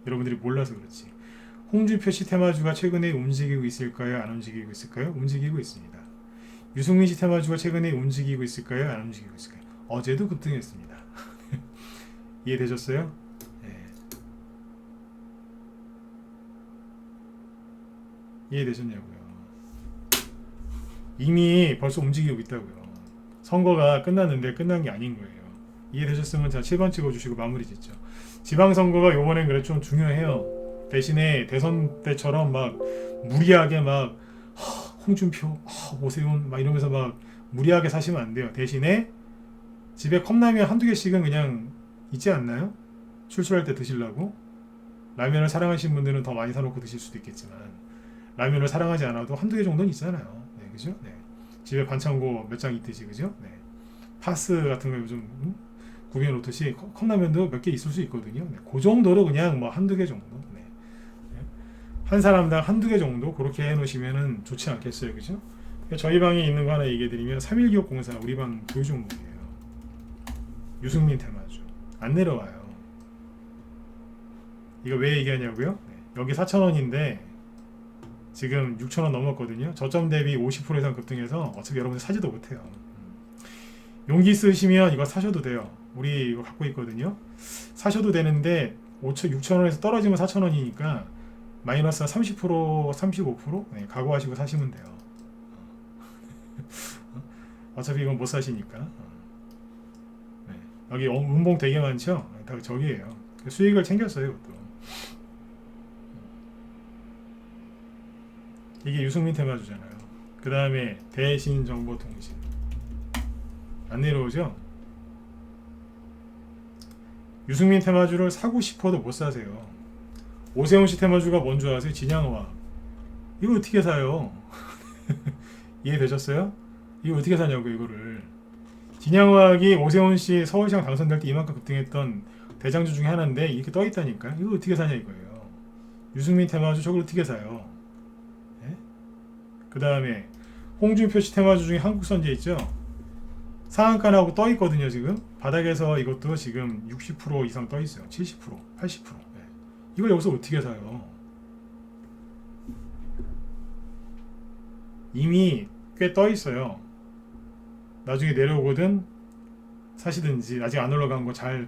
여러분들이 몰라서 그렇지. 홍준표 씨 테마주가 최근에 움직이고 있을까요? 안 움직이고 있을까요? 움직이고 있습니다. 유승민 씨 테마주가 최근에 움직이고 있을까요? 안 움직이고 있을까요? 어제도 급등했습니다. 이해되셨어요? 네. 이해되셨냐고요? 이미 벌써 움직이고 있다고요. 선거가 끝났는데 끝난 게 아닌 거예요. 이해되셨으면 자 7번 찍어주시고 마무리 짓죠. 지방선거가 요번엔 그래 좀 중요해요. 대신에 대선 때처럼 막 무리하게 막 홍준표, 오세훈 막 이러면서 막 무리하게 사시면 안 돼요. 대신에 집에 컵라면 한두 개씩은 그냥 있지 않나요? 출출할 때 드시려고. 라면을 사랑하시는 분들은 더 많이 사놓고 드실 수도 있겠지만 라면을 사랑하지 않아도 한두 개 정도는 있잖아요. 네, 그죠? 네. 집에 반창고 몇 장 있듯이 그죠? 네. 파스 같은 거 요즘 구비해 놓듯이 컵라면도 몇 개 있을 수 있거든요. 네. 그 정도로 그냥 뭐 한두 개 정도. 네. 한 사람당 한두 개 정도 그렇게 해 놓으시면은 좋지 않겠어요. 그죠? 저희 방에 있는 거 하나 얘기해 드리면 3.1기업공사 우리 방 보유 종목이에요. 유승민 테마주. 안 내려와요. 이거 왜 얘기하냐고요? 네. 여기 4,000원인데 지금 6,000원 넘었거든요. 저점 대비 50% 이상 급등해서 어차피 여러분들 사지도 못해요. 용기 있으시면 이거 사셔도 돼요. 우리 이거 갖고 있거든요. 사셔도 되는데 6,000원에서 떨어지면 4,000원이니까 마이너스 30%, 35% 네, 각오하시고 사시면 돼요. 어차피 이건 못 사시니까. 네. 여기 음봉 되게 많죠? 다 저기예요. 수익을 챙겼어요. 이것도. 이게 유승민 테마주잖아요. 그 다음에 대신정보통신 안 내려오죠? 유승민 테마주를 사고 싶어도 못 사세요. 오세훈 씨 테마주가 뭔지 아세요? 진양화. 이거 어떻게 사요? 이해되셨어요? 이거 어떻게 사냐고 이거를. 진양화학이 오세훈 씨 서울시장 당선될 때 이만큼 급등했던 대장주 중에 하나인데 이렇게 떠 있다니까. 이거 어떻게 사냐 이거예요. 유승민 테마주 저걸 어떻게 사요? 그 다음에 홍준표 씨 테마주 중에 한국선제 있죠? 상한가하고 떠 있거든요. 지금 바닥에서 이것도 지금 60% 이상 떠 있어요. 70%, 80%. 네. 이걸 여기서 어떻게 사요? 이미 꽤 떠 있어요. 나중에 내려오거든 사시든지 아직 안 올라간 거 잘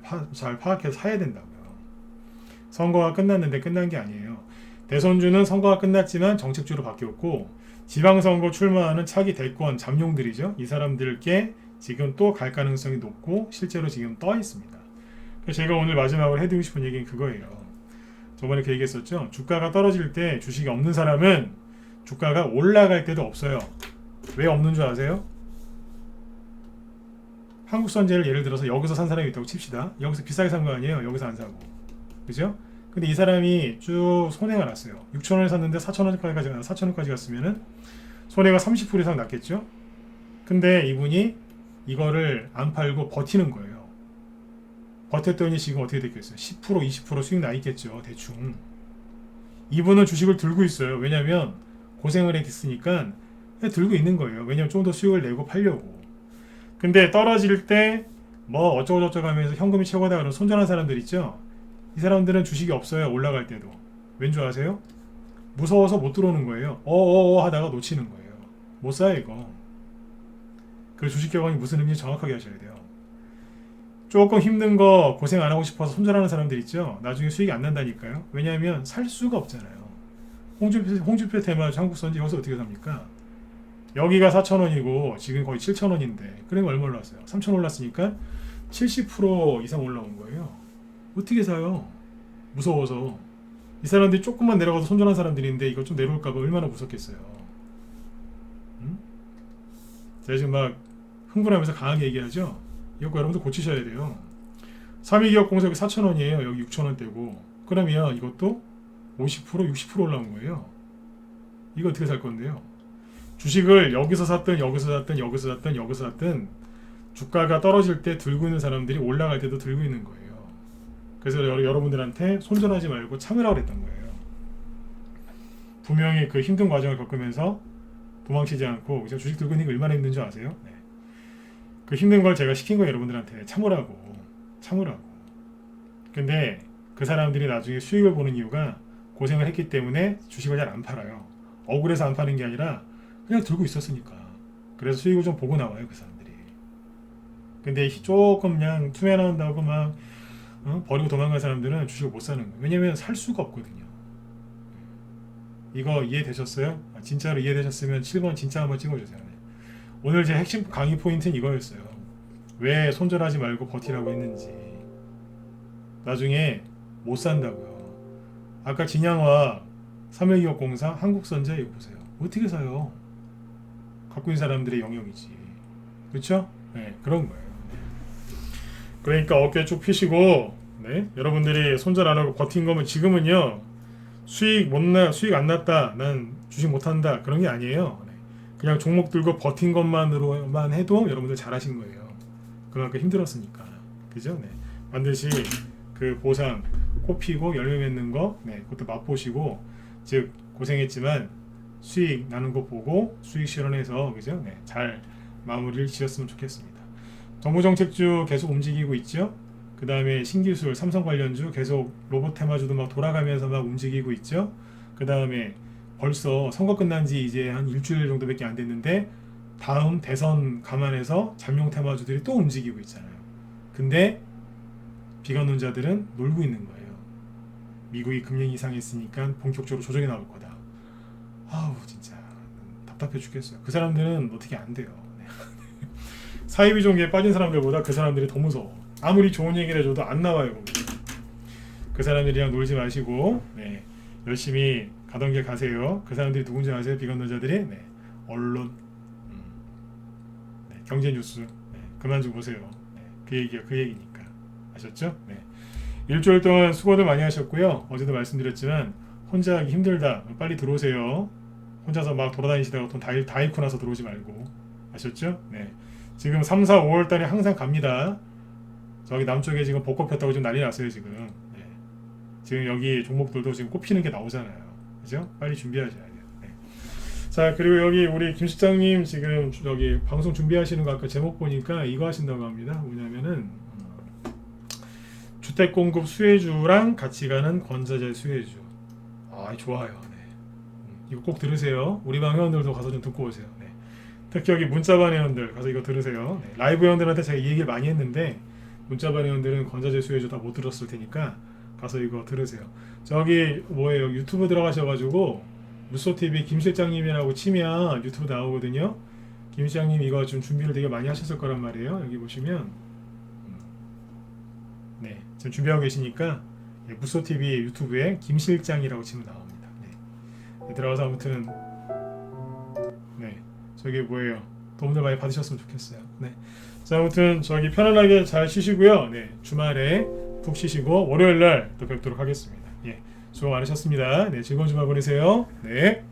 파악해서 사야 된다고요. 선거가 끝났는데 끝난 게 아니에요. 대선주는 선거가 끝났지만 정책주로 바뀌었고 지방선거 출마하는 차기 대권 잠룡들이죠. 이 사람들께 지금 또 갈 가능성이 높고 실제로 지금 떠 있습니다. 그래서 제가 오늘 마지막으로 해드리고 싶은 얘기는 그거예요. 저번에 그 얘기했었죠. 주가가 떨어질 때 주식이 없는 사람은 주가가 올라갈 때도 없어요. 왜 없는 줄 아세요? 한국선제를 예를 들어서 여기서 산 사람이 있다고 칩시다. 여기서 비싸게 산 거 아니에요. 여기서 안 사고. 그죠? 근데 이 사람이 쭉 손해가 났어요. 6,000원에 샀는데 4,000원까지 갔으면은 손해가 30% 이상 났겠죠? 근데 이분이 이거를 안 팔고 버티는 거예요. 버텼더니 지금 어떻게 됐겠어요? 10% 20% 수익 나 있겠죠. 대충. 이분은 주식을 들고 있어요. 왜냐면 고생을 했으니까 들고 있는 거예요. 왜냐면 좀 더 수익을 내고 팔려고. 근데 떨어질 때 뭐 어쩌고저쩌고 하면서 현금이 최고다 그런 손절한 사람들 있죠? 이 사람들은 주식이 없어요. 올라갈 때도. 왠 줄 아세요? 무서워서 못 들어오는 거예요. 하다가 놓치는 거예요. 못 사요 이거. 그 주식 경영이 무슨 의미인지 정확하게 하셔야 돼요. 조금 힘든 거 고생 안 하고 싶어서 손절하는 사람들 있죠. 나중에 수익이 안 난다니까요. 왜냐하면 살 수가 없잖아요. 홍준표 테마주 한국선지 여기서 어떻게 삽니까? 여기가 4,000원이고 지금 거의 7,000원인데 그러면 얼마 올랐어요? 3,000원 올랐으니까 70% 이상 올라온 거예요. 어떻게 사요? 무서워서. 이 사람들이 조금만 내려가서 손절한 사람들인데 이거 좀 내려올까봐 얼마나 무섭겠어요. 응? 제가 지금 막 흥분하면서 강하게 얘기하죠. 이거 여러분들 고치셔야 돼요. 3위기업공사 여기 4,000원이에요. 여기 6,000원대고 그러면 이것도 50% 60% 올라온 거예요. 이거 어떻게 살 건데요? 주식을 여기서 샀든 여기서 샀든 여기서 샀든 여기서 샀든 주가가 떨어질 때 들고 있는 사람들이 올라갈 때도 들고 있는 거예요. 그래서 여러분들한테 손절하지 말고 참으라고 그랬던 거예요. 분명히 그 힘든 과정을 겪으면서 도망치지 않고 제가 주식 들고 있는 게 얼마나 힘든 줄 아세요? 네. 그 힘든 걸 제가 시킨 거예요. 여러분들한테 참으라고. 근데 그 사람들이 나중에 수익을 보는 이유가 고생을 했기 때문에 주식을 잘 안 팔아요. 억울해서 안 파는 게 아니라 그냥 들고 있었으니까. 그래서 수익을 좀 보고 나와요, 그 사람들이. 근데 조금 그냥 투매한다고 막 버리고 도망간 사람들은 주식을 못 사는 거예요. 왜냐면 살 수가 없거든요. 이거 이해되셨어요? 진짜로 이해되셨으면 7번 진짜 한번 찍어주세요. 오늘 제 핵심 강의 포인트는 이거였어요. 왜 손절하지 말고 버티라고 했는지. 나중에 못 산다고요. 아까 진양화 3일기업공사 한국선제 이거 보세요. 어떻게 사요? 갖고 있는 사람들의 영역이지. 그렇죠? 네, 그런 거예요. 그러니까 어깨 쭉 펴시고 네, 여러분들이 손절 안 하고 버틴 거면 지금은요. 수익 안 났다. 난 주식 못 한다. 그런 게 아니에요. 네. 그냥 종목 들고 버틴 것만으로만 해도 여러분들 잘하신 거예요. 그만큼 힘들었으니까. 그죠? 네. 반드시 그 보상 코 피고 열매 맺는 거 네, 그것도 맛보시고 즉 고생했지만 수익 나는 거 보고 수익 실현해서 그죠? 네, 잘 마무리를 지었으면 좋겠습니다. 정부정책주 계속 움직이고 있죠. 그 다음에 신기술 삼성 관련주 계속 로봇 테마주도 막 돌아가면서 막 움직이고 있죠. 그 다음에 벌써 선거 끝난 지 이제 한 일주일 정도밖에 안 됐는데 다음 대선 감안해서 잠룡 테마주들이 또 움직이고 있잖아요. 근데 비관론자들은 놀고 있는 거예요. 미국이 금리 인상했으니까 본격적으로 조정이 나올 거다. 아우 진짜 답답해 죽겠어요. 그 사람들은 어떻게 안 돼요. 사이비종기에 빠진 사람들보다 그 사람들이 더 무서워. 아무리 좋은 얘기를 해줘도 안 나와요. 그 사람들이랑 놀지 마시고 네, 열심히 가던 길 가세요. 그 사람들이 누군지 아세요? 비관론자들이 네, 언론, 네, 경제뉴스 네, 그만 좀 보세요. 네, 그 얘기니까 아셨죠? 네. 일주일 동안 수고들 많이 하셨고요. 어제도 말씀드렸지만 혼자 하기 힘들다. 빨리 들어오세요. 혼자서 막 돌아다니시다가 돈 다 잃고 나서 들어오지 말고 아셨죠? 네. 지금 3, 4, 5월 달에 항상 갑니다. 저기 남쪽에 지금 벚꽃 폈다고 지금 난리 났어요 지금. 네. 지금 여기 종목들도 지금 꼽히는 게 나오잖아요. 그죠? 빨리 준비하셔야 돼요. 네. 자 그리고 여기 우리 김 실장님 지금 여기 방송 준비하시는 거 아까 제목 보니까 이거 하신다고 합니다. 뭐냐면은 주택공급 수혜주랑 같이 가는 권자재 수혜주. 아 좋아요. 네. 이거 꼭 들으세요. 우리 방 회원들도 가서 좀 듣고 오세요. 네. 특히 여기 문자반 회원들 가서 이거 들으세요. 네. 라이브 회원들한테 제가 이 얘기를 많이 했는데 문자반 회원들은 권자재 수혜주 다 못 들었을 테니까 가서 이거 들으세요. 저기 뭐예요? 유튜브 들어가셔가지고 무소TV 김 실장님이라고 치면 유튜브 나오거든요. 김 실장님 이거 좀 준비를 되게 많이 하셨을 거란 말이에요. 여기 보시면 네 지금 준비하고 계시니까 무소TV 유튜브에 김 실장이라고 치면 나옵니다. 네. 들어가서 아무튼 네 저기 뭐예요? 도움들 많이 받으셨으면 좋겠어요. 네. 자 아무튼 저기 편안하게 잘 쉬시고요. 네 주말에 푹 쉬시고 월요일날 또 뵙도록 하겠습니다. 예 수고 많으셨습니다. 네 즐거운 주말 보내세요. 네.